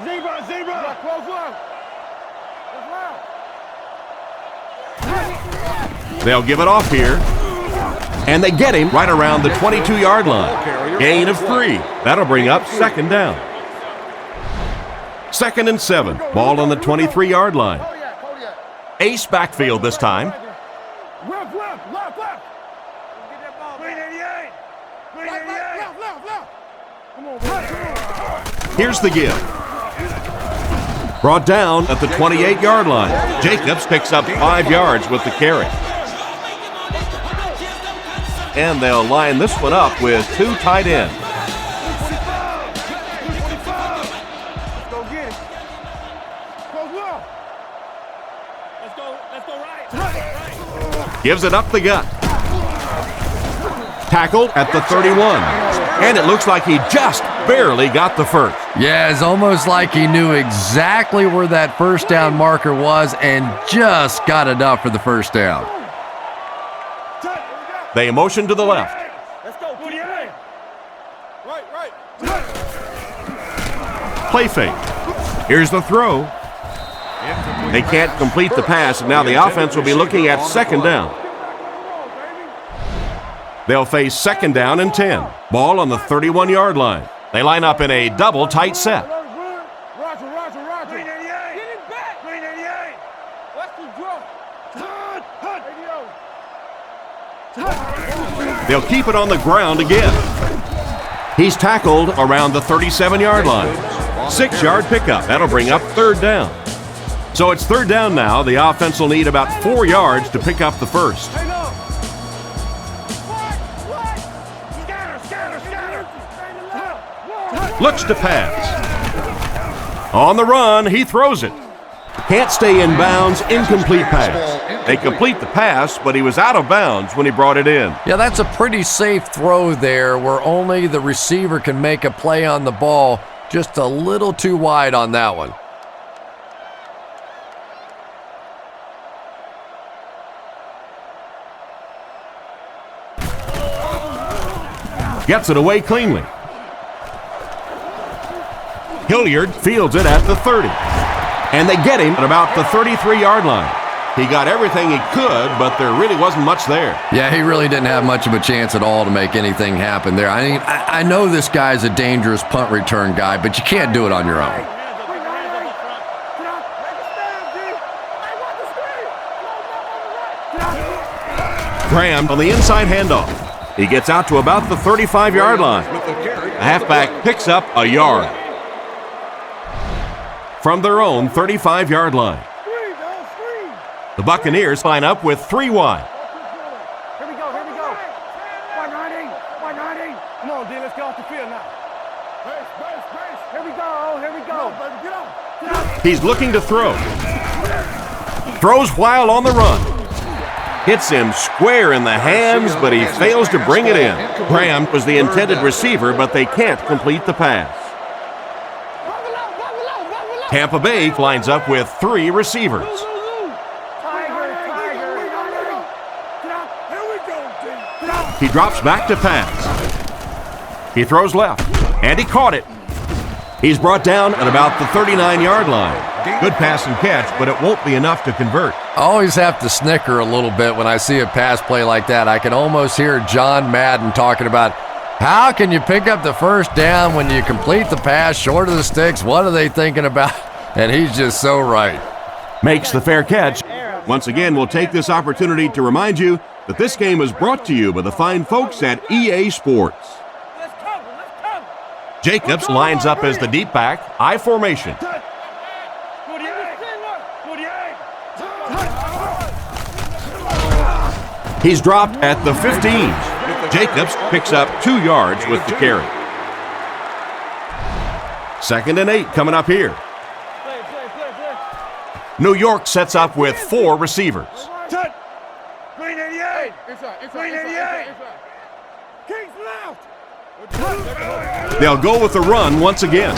Zebra. Close left. They'll give it off here. And they get him right around the 22-yard line. Gain of 3. That'll bring up 2nd down. 2nd and 7. Ball on the 23-yard line. Ace backfield this time. Left. Let's get that ball. 388. Left. Come on, man. Here's the give. Brought down at the 28-yard line. Jacobs picks up 5 yards with the carry. And they'll line this one up with 2 tight ends. Let's go get it. Close left. Gives it up the gut. Tackled at the 31. And it looks like he just barely got the first. Yeah, it's almost like he knew exactly where that first down marker was and just got enough for the first down. They motion to the left. Let's go, right. Play fake. Here's the throw. They can't complete the pass, and now the offense will be looking at second down. They'll face second down and 10. Ball on the 31-yard line. They line up in a double tight set. Roger. 388. Get it back. 388. What's the draw? They'll keep it on the ground again. He's tackled around the 37-yard line. 6-yard pickup. That'll bring up third down. So it's third down now. The offense will need about 4 yards to pick up the first. Looks to pass. On the run, he throws it. Can't stay in bounds, incomplete pass. They complete the pass, but he was out of bounds when he brought it in. Yeah, that's a pretty safe throw there where only the receiver can make a play on the ball. Just a little too wide on that one. Gets it away cleanly. Hilliard fields it at the 30. And they get him at about the 33-yard line. He got everything he could, but there really wasn't much there. Yeah, he really didn't have much of a chance at all to make anything happen there. I mean, I know this guy's a dangerous punt return guy, but you can't do it on your own. Graham on the inside handoff. He gets out to about the 35-yard line. The halfback picks up a yard. From their own 35-yard line. The Buccaneers line up with 3 wide. Here we go. 190. Come on, D, let's get off the field now. Base. Here we go. Get off. He's looking to throw. Throws while on the run. Hits him square in the hands, but he fails to bring it in. Graham was the intended receiver, but they can't complete the pass. Tampa Bay lines up with 3 receivers. He drops back to pass. He throws left, and he caught it. He's brought down at about the 39-yard line. Good pass and catch, but it won't be enough to convert. I always have to snicker a little bit when I see a pass play like that. I can almost hear John Madden talking about, how can you pick up the first down when you complete the pass short of the sticks? What are they thinking about? And he's just so right. Makes the fair catch. Once again, we'll take this opportunity to remind you that this game is brought to you by the fine folks at EA Sports. Jacobs lines up as the deep back, I formation. He's dropped at the 15. Jacobs picks up 2 yards with the carry. 2nd and 8 coming up here. New York sets up with 4 receivers. 388. 388. Kings left. They'll go with the run once again.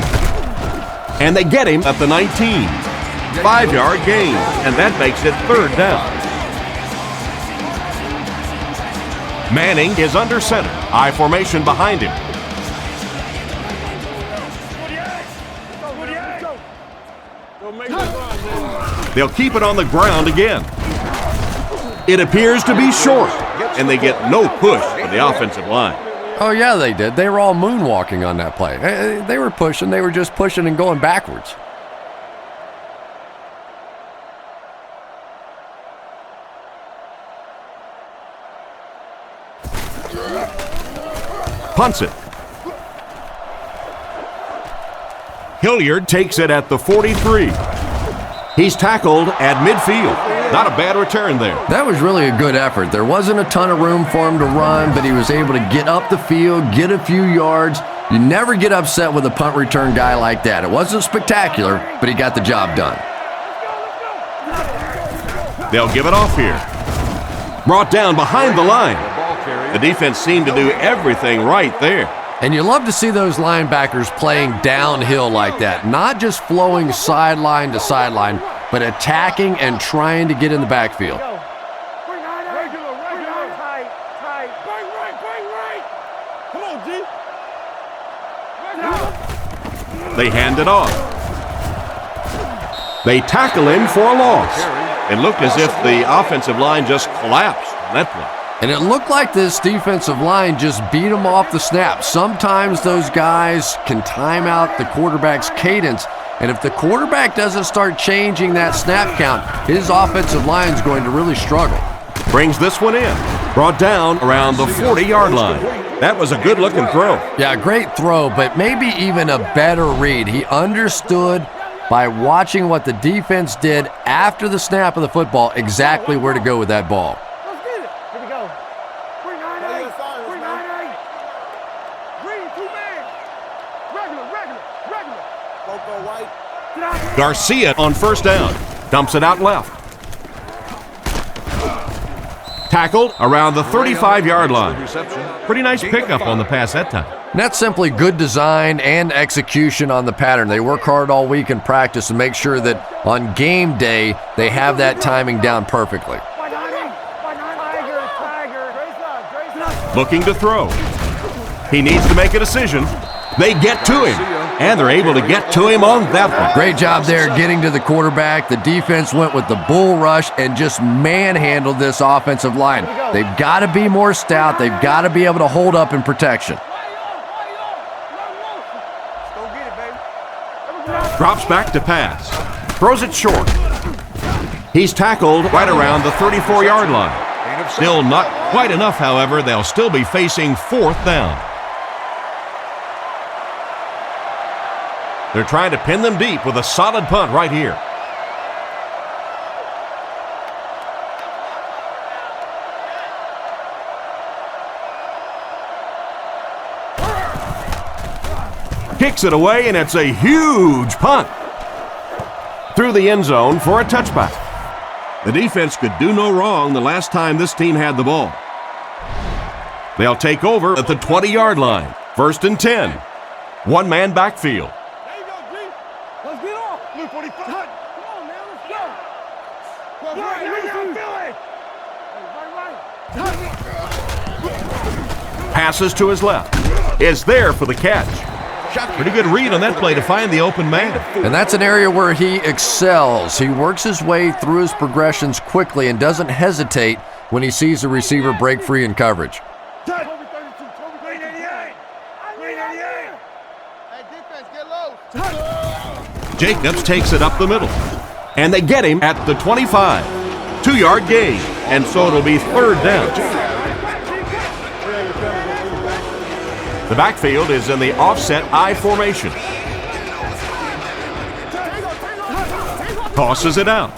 And they get him at the 19. 5-yard gain, and that makes it 3rd down. Manning is under center. I formation behind him. They'll keep it on the ground again. It appears to be short, and they get no push from the offensive line. Oh, yeah, they did. They were all moonwalking on that play. They were pushing. They were just pushing and going backwards. Punts it. Hilliard takes it at the 43. He's tackled at midfield. Not a bad return there. That was really a good effort. There wasn't a ton of room for him to run, but he was able to get up the field, get a few yards. You never get upset with a punt return guy like that. It wasn't spectacular, but he got the job done. They'll give it off here. Brought down behind the line. The defense seemed to do everything right there. And you love to see those linebackers playing downhill like that, not just flowing sideline to sideline, but attacking and trying to get in the backfield. They hand it off. They tackle him for a loss. It looked as if the offensive line just collapsed on that play. And it looked like this defensive line just beat them off the snap. Sometimes those guys can time out the quarterback's cadence, and if the quarterback doesn't start changing that snap count, his offensive line is going to really struggle. Brings this one in. Brought down around the 40-yard line. That was a good-looking throw. Yeah, great throw, but maybe even a better read. He understood by watching what the defense did after the snap of the football exactly where to go with that ball. Garcia on first down. Dumps it out left. Tackled around the 35-yard line. Pretty nice pickup on the pass that time. And that's simply good design and execution on the pattern. They work hard all week in practice to make sure that on game day they have that timing down perfectly. Looking to throw. He needs to make a decision. They get to him, and they're able to get to him on that one. Great job there getting to the quarterback. The defense went with the bull rush and just manhandled this offensive line. They've got to be more stout. They've got to be able to hold up in protection. Drops back to pass. Throws it short. He's tackled right around the 34-yard line. Still not quite enough, however. They'll still be facing fourth down. They're trying to pin them deep with a solid punt right here. Kicks it away, and it's a huge punt. Through the end zone for a touchback. The defense could do no wrong the last time this team had the ball. They'll take over at the 20-yard line. First and 10. One-man backfield. Passes to his left. Is there for the catch. Pretty good read on that play to find the open man. And that's an area where he excels. He works his way through his progressions quickly and doesn't hesitate when he sees the receiver break free in coverage. Jacobs takes it up the middle. And they get him at the 25. 2-yard gain. And so it'll be third down. The backfield is in the offset I formation. Tosses it out.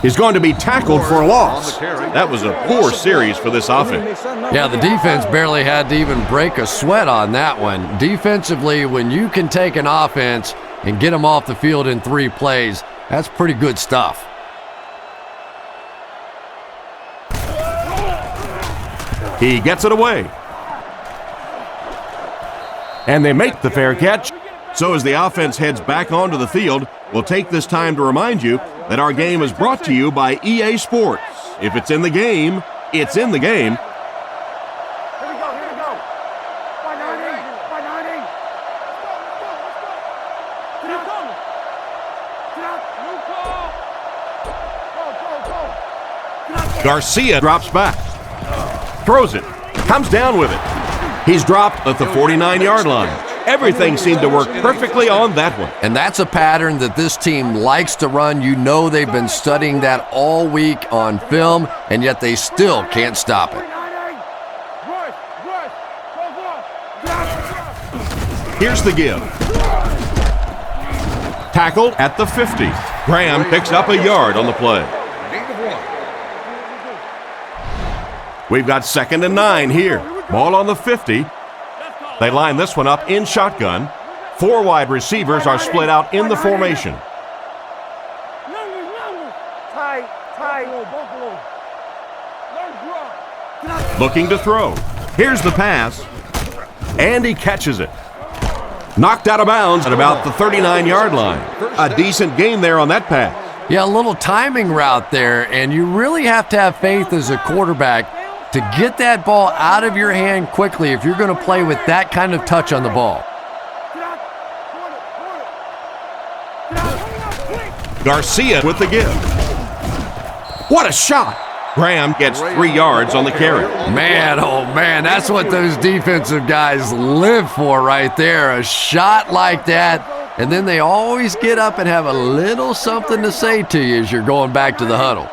He's going to be tackled for a loss. That was a poor series for this offense. Yeah, the defense barely had to even break a sweat on that one. Defensively, when you can take an offense and get them off the field in 3 plays, that's pretty good stuff. He gets it away. And they make the fair catch. So as the offense heads back onto the field, we'll take this time to remind you that our game is brought to you by EA Sports. If it's in the game, it's in the game. Here we go. 190. Garcia drops back. Throws it. Comes down with it. He's dropped at the 49-yard line. Everything seemed to work perfectly on that one. And that's a pattern that this team likes to run. You know they've been studying that all week on film, and yet they still can't stop it. Here's the give. Tackled at the 50. Graham picks up a yard on the play. We've got 2nd and 9 here. Ball on the 50. They line this one up in shotgun. 4 wide receivers are split out in the formation. Tight. Looking to throw. Here's the pass. And he catches it. Knocked out of bounds at about the 39-yard line. A decent gain there on that pass. Yeah, a little timing route there, and you really have to have faith as a quarterback to get that ball out of your hand quickly if you're going to play with that kind of touch on the ball. Garcia with the give. What a shot! Graham gets 3 yards on the carry. Man, oh man, that's what those defensive guys live for right there. A shot like that, and then they always get up and have a little something to say to you as you're going back to the huddle.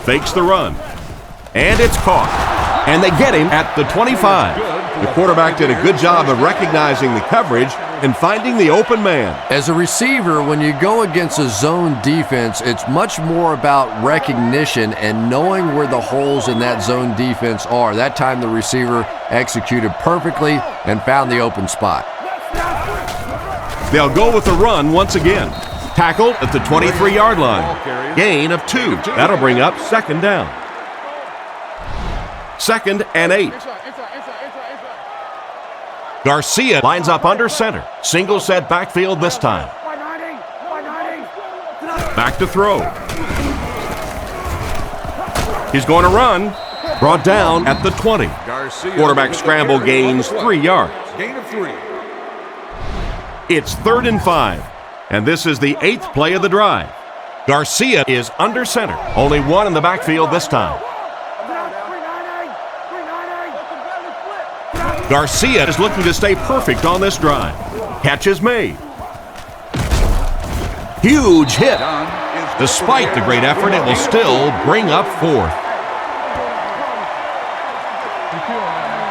Fakes the run. And it's caught. And they get him at the 25. The quarterback did a good job of recognizing the coverage and finding the open man. As a receiver, when you go against a zone defense, it's much more about recognition and knowing where the holes in that zone defense are. That time the receiver executed perfectly and found the open spot. They'll go with the run once again. Tackled at the 23-yard line. Gain of 2. That'll bring up second down. 2nd and 8. Garcia lines up under center. Single set backfield this time. Back to throw. He's going to run. Brought down at the 20. Quarterback scramble gains 3 yards. Gain of 3. It's 3rd and 5. And this is the 8th play of the drive. Garcia is under center. Only one in the backfield this time. Garcia is looking to stay perfect on this drive. Catch is made. Huge hit. Despite the great effort, it will still bring up 4th.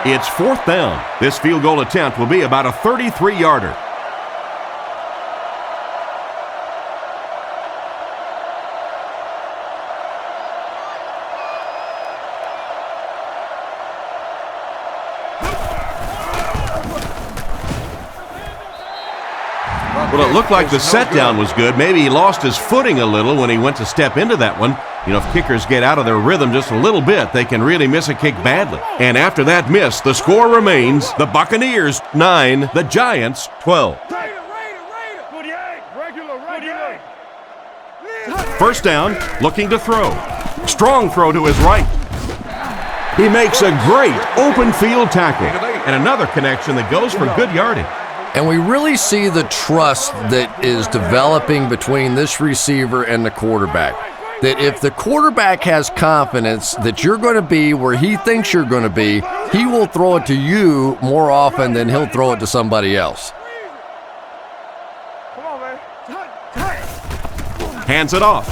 It's 4th down. This field goal attempt will be about a 33-yarder. Well, it looked like the set down was good. Maybe he lost his footing a little when he went to step into that one. You know, if kickers get out of their rhythm just a little bit, they can really miss a kick badly. And after that miss, the score remains the Buccaneers 9, the Giants 12. First down, looking to throw. Strong throw to his right. He makes a great open field tackle. And another connection that goes for good yardage. And we really see the trust that is developing between this receiver and the quarterback. That if the quarterback has confidence that you're going to be where he thinks you're going to be, he will throw it to you more often than he'll throw it to somebody else. Hands it off.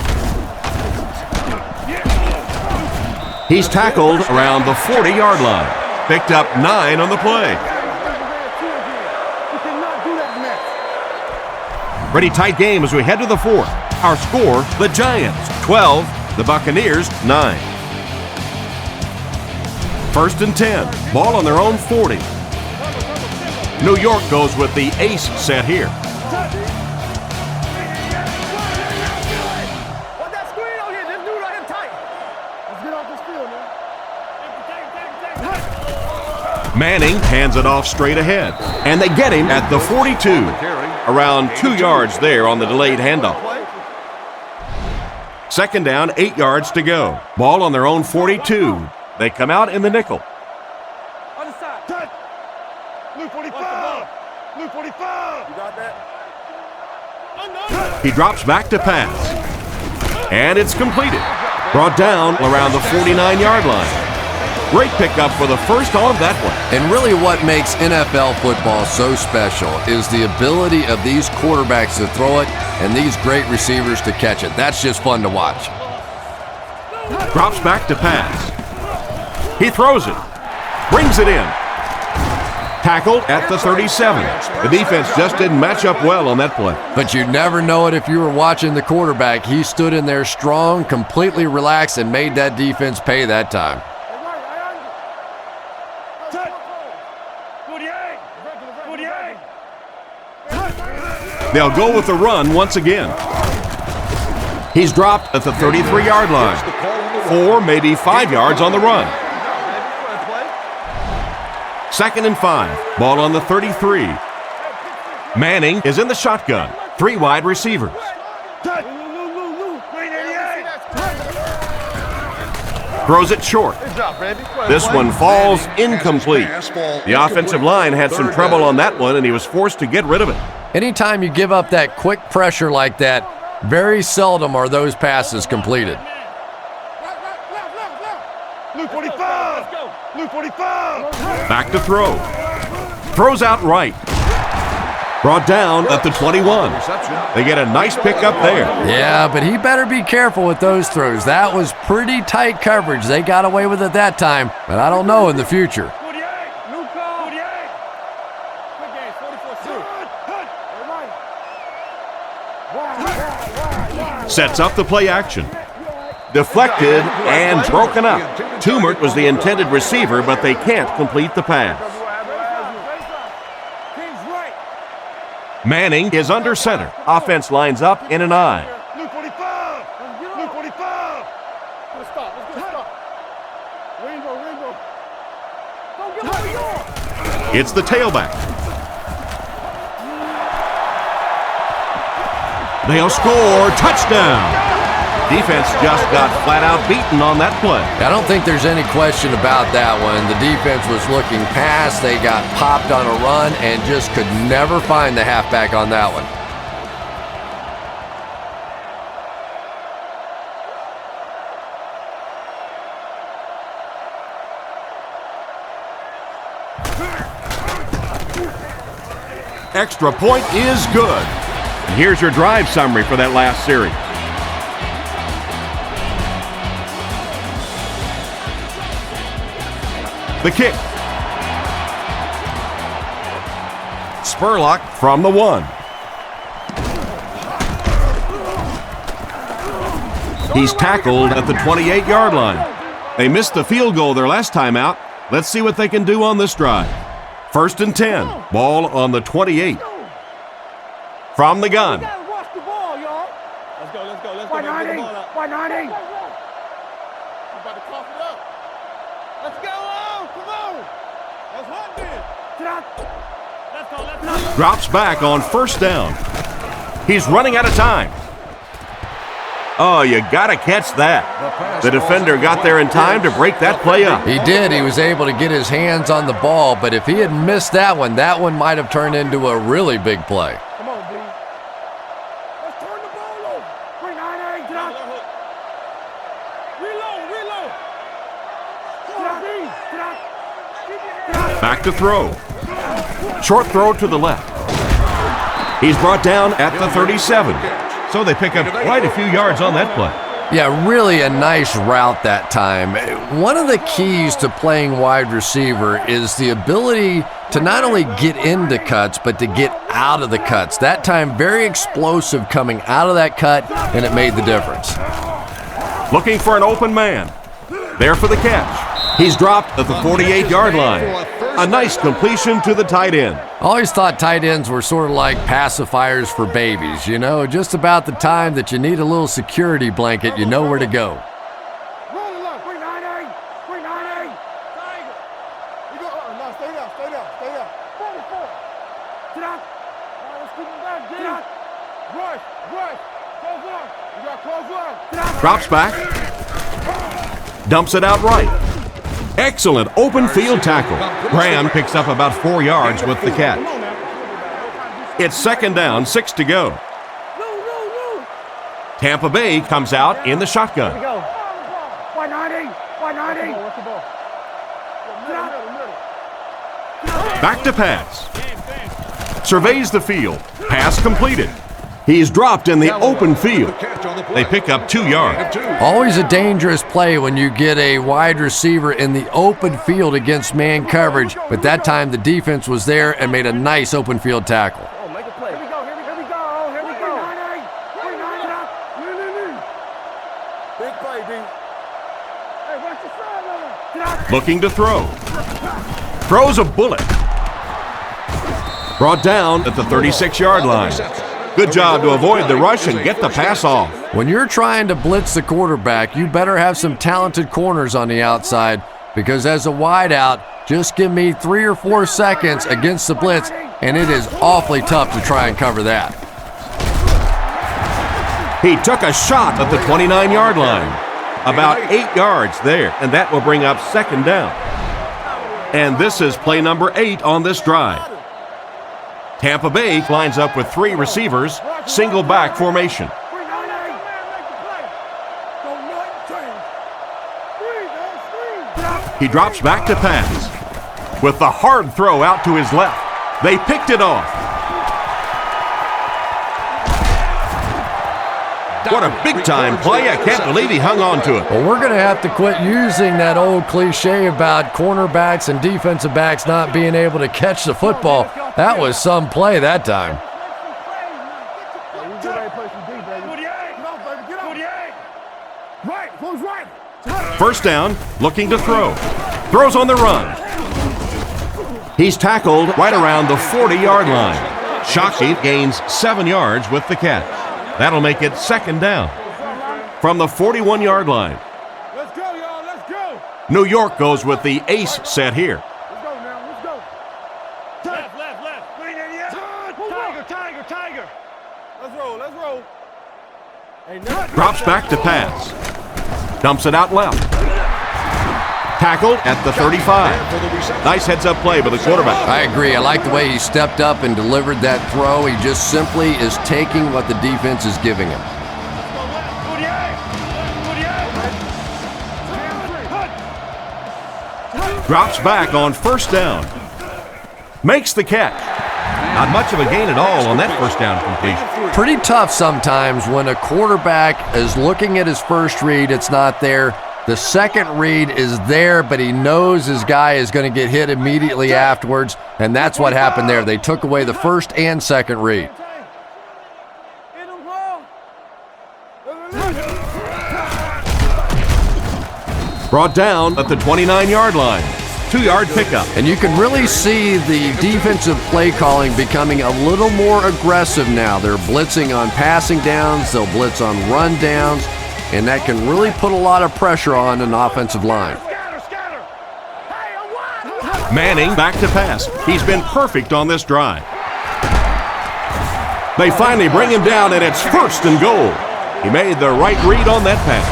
He's tackled around the 40-yard line. Picked up 9 on the play. Pretty tight game as we head to the 4th. Our score, the Giants 12, the Buccaneers 9. 1st and 10. Ball on their own 40. New York goes with the ace set here. Manning hands it off straight ahead. And they get him at the 42. Around 2 yards there on the delayed handoff. 2nd down, 8 yards to go. Ball on their own 42. They come out in the nickel. Other side. Touch. Blue 45. Blue 45. You got that? He drops back to pass. And it's completed. Brought down around the 49-yard line. Great pickup for the first on that one. And really what makes NFL football so special is the ability of these quarterbacks to throw it and these great receivers to catch it. That's just fun to watch. Drops back to pass. He throws it. Brings it in. Tackled at the 37. The defense just didn't match up well on that play. But you'd never know it if you were watching the quarterback. He stood in there strong, completely relaxed, and made that defense pay that time. They'll go with the run once again. He's dropped at the 33-yard line. 4, maybe 5 yards on the run. 2nd and 5. Ball on the 33. Manning is in the shotgun. 3 wide receivers. Throws it short. This one falls incomplete. The offensive line had some trouble on that one, and he was forced to get rid of it. Anytime you give up that quick pressure like that, very seldom are those passes completed. Back to throw. Throws out right. Brought down at the 21. They get a nice pickup there. Yeah, but he better be careful with those throws. That was pretty tight coverage. They got away with it that time, but I don't know in the future. Sets up the play action. Deflected and broken up. Tumert was the intended receiver, but they can't complete the pass. Manning is under center. Offense lines up in an I. It's the tailback. They'll score. Touchdown. Defense just got flat out beaten on that play. I don't think there's any question about that one. The defense was looking past. They got popped on a run and just could never find the halfback on that one. Extra point is good. And here's your drive summary for that last series. The kick. Spurlock from the 1. He's tackled at the 28-yard line. They missed the field goal their last time out. Let's see what they can do on this drive. 1st and 10. Ball on the 28. From the gun. Let's go. 190. 190. About to cough it up. Let's go. Come on. That's hot then. Let's go. Drops back on 1st down. He's running out of time. Oh, you got to catch that. The defender got there in time to break that play up. He did. He was able to get his hands on the ball, but if he had missed that one might have turned into a really big play. Come on, B. Let's turn the ball over. 398. Get out. Reload. Get out. Back to throw. Short throw to the left. He's brought down at the 37. So they pick up quite a few yards on that play. Yeah, really a nice route that time. One of the keys to playing wide receiver is the ability to not only get into cuts, but to get out of the cuts. That time, very explosive coming out of that cut, and it made the difference. Looking for an open man. There for the catch. He's dropped at the 48-yard line. A nice completion to the tight end. I always thought tight ends were sort of like pacifiers for babies. You know, just about the time that you need a little security blanket, you know where to go. Roll it up. 398. 398. Tiger. You go. No, stay down. 44. Get out. Let's keep him back. Get out. Rush. Close one. You got close one. Get out. Drops back. Dumps it out right. Excellent open field tackle. Graham picks up about 4 yards with the catch. It's 2nd down, 6 to go. Tampa Bay comes out in the shotgun. 190. Back to pass. Surveys the field. Pass completed. He's dropped in the open field. They pick up 2 yards. Always a dangerous play when you get a wide receiver in the open field against man coverage, but that time the defense was there and made a nice open field tackle. Oh, make a play. Here we go. Big play, D. Hey, watch your sideline. Looking to throw. Throws a bullet. Brought down at the 36-yard line. Good job to avoid the rush and get the pass off. When you're trying to blitz the quarterback, you better have some talented corners on the outside, because as a wideout, just give me 3 or 4 seconds against the blitz, and it is awfully tough to try and cover that. He took a shot at the 29-yard line. About 8 yards there, and that will bring up second down. And this is play number 8 on this drive. Tampa Bay lines up with 3 receivers, single back formation. He drops back to pass. With the hard throw out to his left, they picked it off. What a big-time play. I can't believe he hung on to it. Well, we're going to have to quit using that old cliche about cornerbacks and defensive backs not being able to catch the football. That was some play that time. First down, looking to throw. Throws on the run. He's tackled right around the 40-yard line. Shockey gains 7 yards with the catch. That'll make it second down. From the 41-yard line. Let's go, y'all. Let's go. New York goes with the ace set here. Let's go now. Let's go. Left. Bring it in. Tiger. Let's roll. Drops back to pass. Dumps it out left. Tackled at the 35. Nice heads-up play by the quarterback. I agree. I like the way he stepped up and delivered that throw. He just simply is taking what the defense is giving him. Drops back on first down. Makes the catch. Not much of a gain at all on that first down completion. Pretty tough sometimes when a quarterback is looking at his first read, it's not there. The second read is there, but he knows his guy is going to get hit immediately afterwards, and that's what happened there. They took away the first and second read. Brought down at the 29-yard line. 2-yard pickup. And you can really see the defensive play calling becoming a little more aggressive now. They're blitzing on passing downs, they'll blitz on run downs, and that can really put a lot of pressure on an offensive line. Manning back to pass. He's been perfect on this drive. They finally bring him down, and it's first and goal. He made the right read on that pass.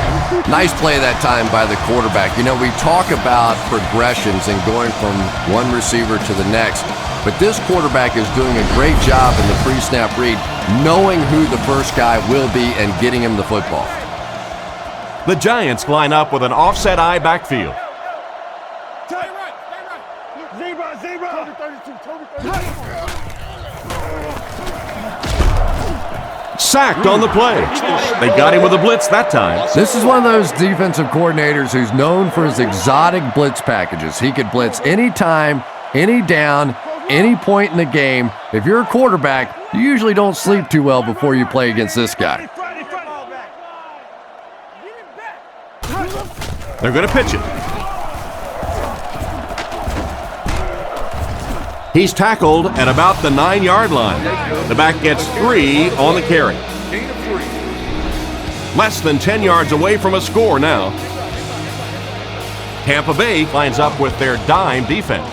Nice play that time by the quarterback. You know, we talk about progressions and going from one receiver to the next, but this quarterback is doing a great job in the pre-snap read, knowing who the first guy will be and getting him the football. The Giants line up with an offset eye backfield. Stay right. Zebra. Toby 32. Sacked on the play. They got him with a blitz that time. This is one of those defensive coordinators who's known for his exotic blitz packages. He could blitz any time, any down, any point in the game. If you're a quarterback, you usually don't sleep too well before you play against this guy. They're going to pitch it. He's tackled at about the 9-yard line. The back gets 3 on the carry. Less than 10 yards away from a score now. Tampa Bay lines up with their dime defense.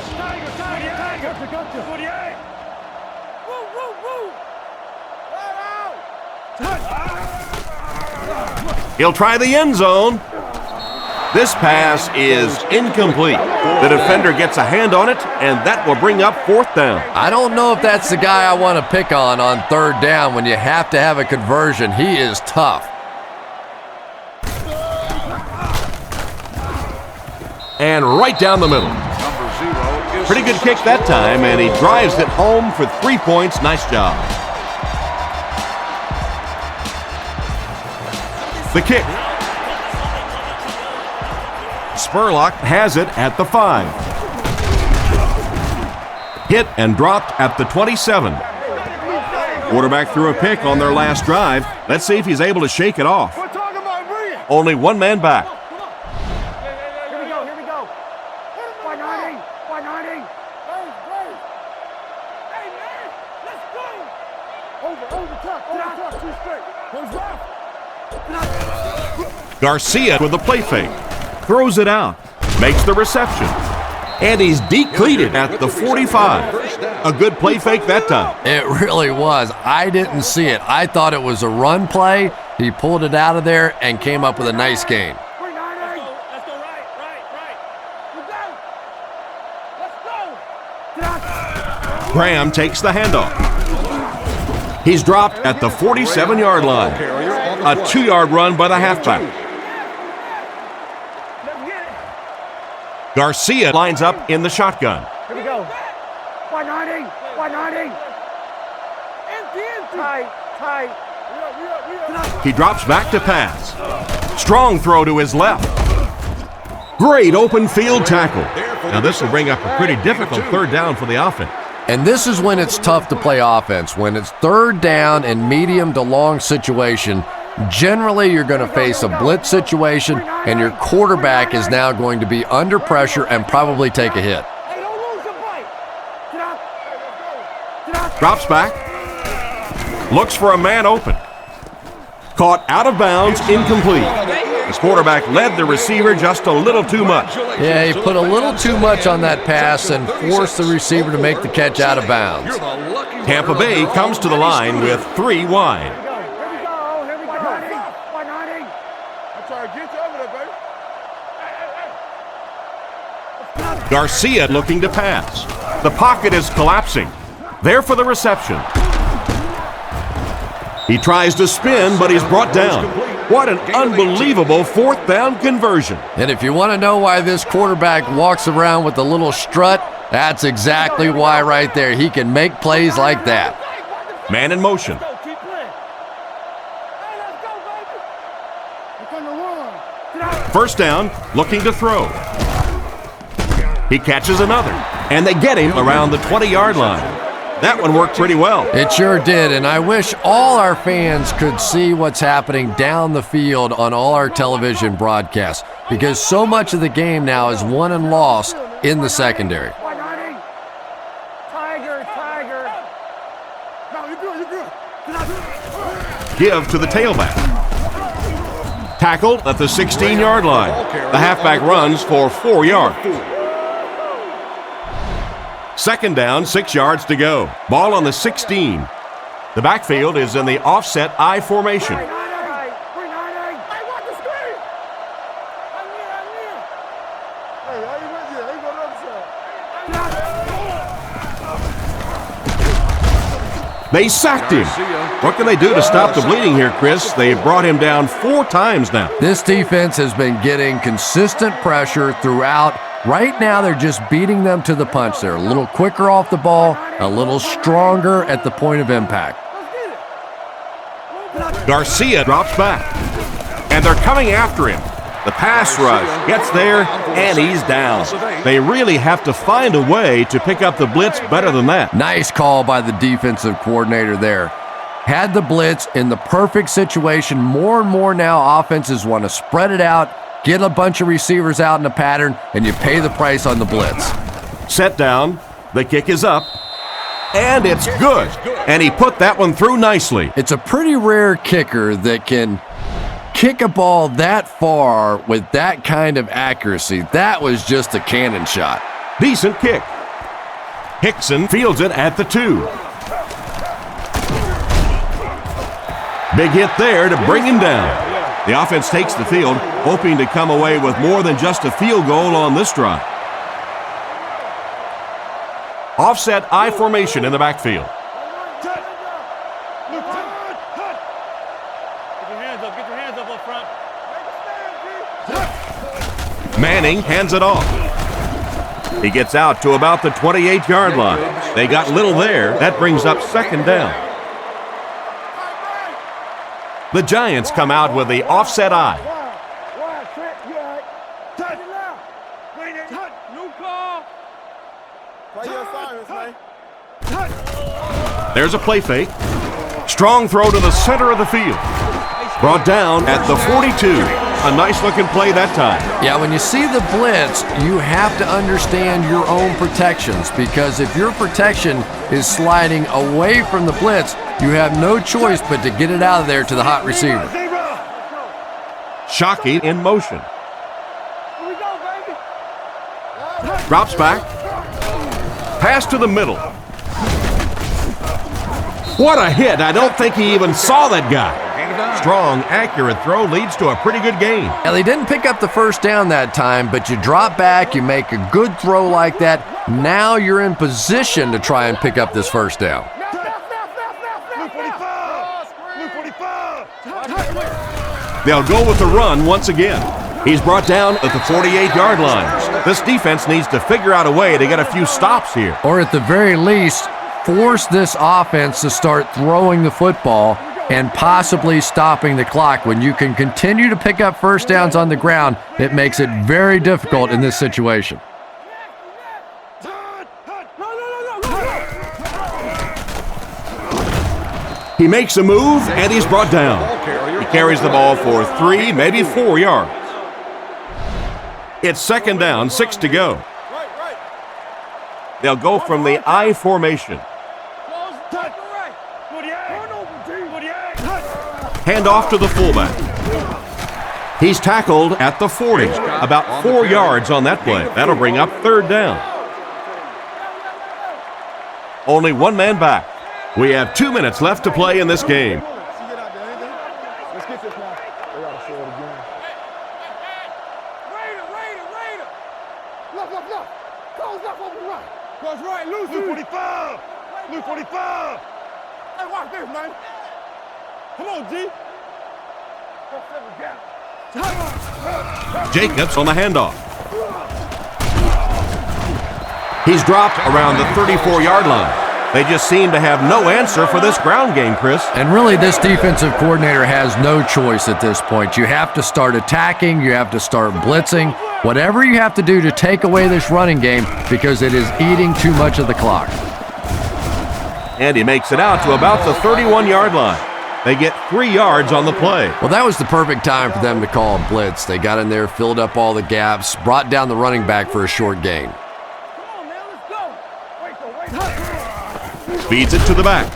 He'll try the end zone. This pass is incomplete. The defender gets a hand on it, and that will bring up fourth down. I don't know if that's the guy I want to pick on third down when you have to have a conversion. He is tough. And right down the middle. Pretty good kick that time, and he drives it home for 3 points. Nice job. The kick. Spurlock has it at the 5. Hit and dropped at the 27. Quarterback threw a pick on their last drive. Let's see if he's able to shake it off. Only one man back. Here we go. 190. Over, tuck, two straight. Goes left. Garcia with the play fake. Throws it out. Makes the reception. And he's decleated at the 45. A good play fake that time. It really was. I didn't see it. I thought it was a run play. He pulled it out of there and came up with a nice gain. Let's go right. Let's go. Graham takes the handoff. He's dropped at the 47-yard line. A 2-yard run by the halfback. Garcia lines up in the shotgun. Here we go. 190. Empty. Tight. He drops back to pass. Strong throw to his left. Great open field tackle. Now this will bring up a pretty difficult third down for the offense. And this is when it's tough to play offense. When it's third down and medium to long situation, generally you're going to face a blitz situation, and your quarterback is now going to be under pressure and probably take a hit. Hey, don't lose your bite. Drops back. Looks for a man open. Caught out of bounds, incomplete. The quarterback led the receiver just a little too much. Yeah, he put a little too much on that pass and forced the receiver to make the catch out of bounds. Tampa Bay comes to the line with 3 wide. Here we go. 190. I'm trying to get you over there, baby. Garcia looking to pass. The pocket is collapsing. There for the reception. He tries to spin, but he's brought down. What an unbelievable fourth down conversion. And if you want to know why this quarterback walks around with a little strut, that's exactly why right there. He can make plays like that. Man in motion. Keep playing. Hey, let's go, baby. We're going to run. First down, looking to throw. He catches another, and they get him around the 20-yard line. That one worked pretty well. It sure did, and I wish all our fans could see what's happening down the field on all our television broadcasts, because so much of the game now is won and lost in the secondary. 190. Tiger. No, you're good. Give to the tailback. Tackled at the 16-yard line. The halfback runs for 4 yards. Second down, 6 yards to go. Ball on the 16. The backfield is in the offset I formation. Hey, watch the screen. I'm near. Hey, how you with you? He go to the other side. They sacked him. What can they do to stop the bleeding here, Chris? They've brought him down 4 times now. This defense has been getting consistent pressure throughout. Right now, they're just beating them to the punch. They're a little quicker off the ball, a little stronger at the point of impact. Garcia drops back, and they're coming after him. The pass rush gets there, and he's down. They really have to find a way to pick up the blitz better than that. Nice call by the defensive coordinator there. Had the blitz in the perfect situation. More and more now, offenses want to spread it out, get a bunch of receivers out in a pattern, and you pay the price on the blitz. Set down, the kick is up, and it's good. And he put that one through nicely. It's a pretty rare kicker that can kick a ball that far with that kind of accuracy. That was just a cannon shot. Decent kick. Hickson fields it at the 2. Big hit there to bring him down. The offense takes the field, hoping to come away with more than just a field goal on this drive. Offset I formation in the backfield. Get your hands up front. Manning hands it off. He gets out to about the 28-yard line. They got little there. That brings up second down. The Giants come out with the offset I. There's a play fake. Strong throw to the center of the field. Brought down at the 42. A nice looking play that time. Yeah, when you see the blitz, you have to understand your own protections, because if your protection is sliding away from the blitz, you have no choice but to get it out of there to the hot receiver. Shockey in motion. Drops back. Pass to the middle. What a hit. I don't think he even saw that guy. Strong, accurate throw leads to a pretty good gain. Now, they didn't pick up the first down that time, but you drop back, you make a good throw like that. Now you're in position to try and pick up this first down. They'll go with the run once again. He's brought down at the 48-yard line. This defense needs to figure out a way to get a few stops here. Or at the very least, force this offense to start throwing the football and possibly stopping the clock. When you can continue to pick up first downs on the ground, it makes it very difficult in this situation. He makes a move, and he's brought down. He carries the ball for 3, maybe 4 yards. It's second down, 6 to go. They'll go from the I formation. Hand off to the fullback. He's tackled at the 40, about 4 yards on that play. That'll bring up third down. Only one man back. We have 2 minutes left to play in this game. Hey, watch this, man. Come on, G. Jacobs on the handoff. He's dropped around the 34-yard line. They just seem to have no answer for this ground game, Chris. And really, this defensive coordinator has no choice at this point. You have to start attacking. You have to start blitzing. Whatever you have to do to take away this running game because it is eating too much of the clock. And he makes it out to about the 31-yard line. They get 3 yards on the play. Well, that was the perfect time for them to call a blitz. They got in there, filled up all the gaps, brought down the running back for a short gain. Feeds it to the back.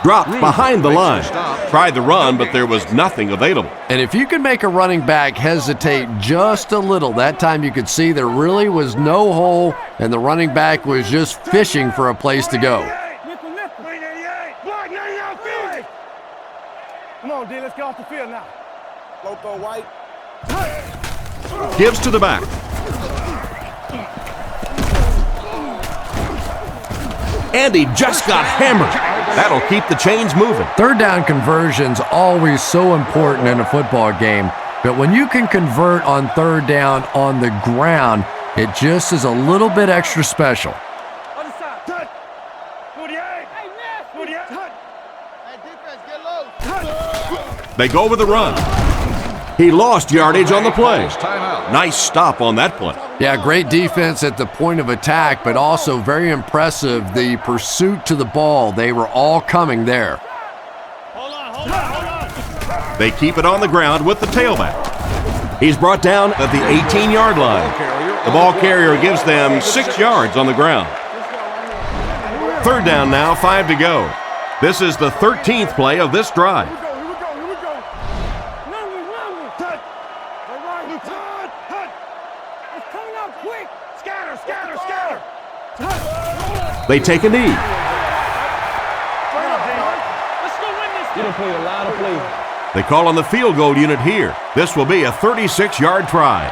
Dropped behind the line. Tried the run, but there was nothing available. And if you can make a running back hesitate just a little, that time you could see there really was no hole, and the running back was just fishing for a place to go. Come on, D, let's get off the field now. Loco White. Gives to the back. And he just got hammered. That'll keep the chains moving. Third down conversion's always so important in a football game, but when you can convert on third down on the ground, it just is a little bit extra special. Other side. Touch. 48. Hey, man. 48. Touch. Hey, defense, get low. They go with the run. He lost yardage on the play. Nice stop on that play. Yeah, great defense at the point of attack, but also very impressive the pursuit to the ball. They were all coming there. They keep it on the ground with the tailback. He's brought down at the 18-yard line. The ball carrier gives them 6 yards on the ground. Third down now, 5 to go. This is the 13th play of this drive. They take a knee. Let's go win this. You done played a lot of plays. They call on the field goal unit here. This will be a 36-yard try.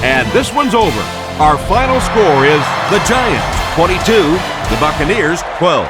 And this one's over. Our final score is the Giants 22, the Buccaneers 12.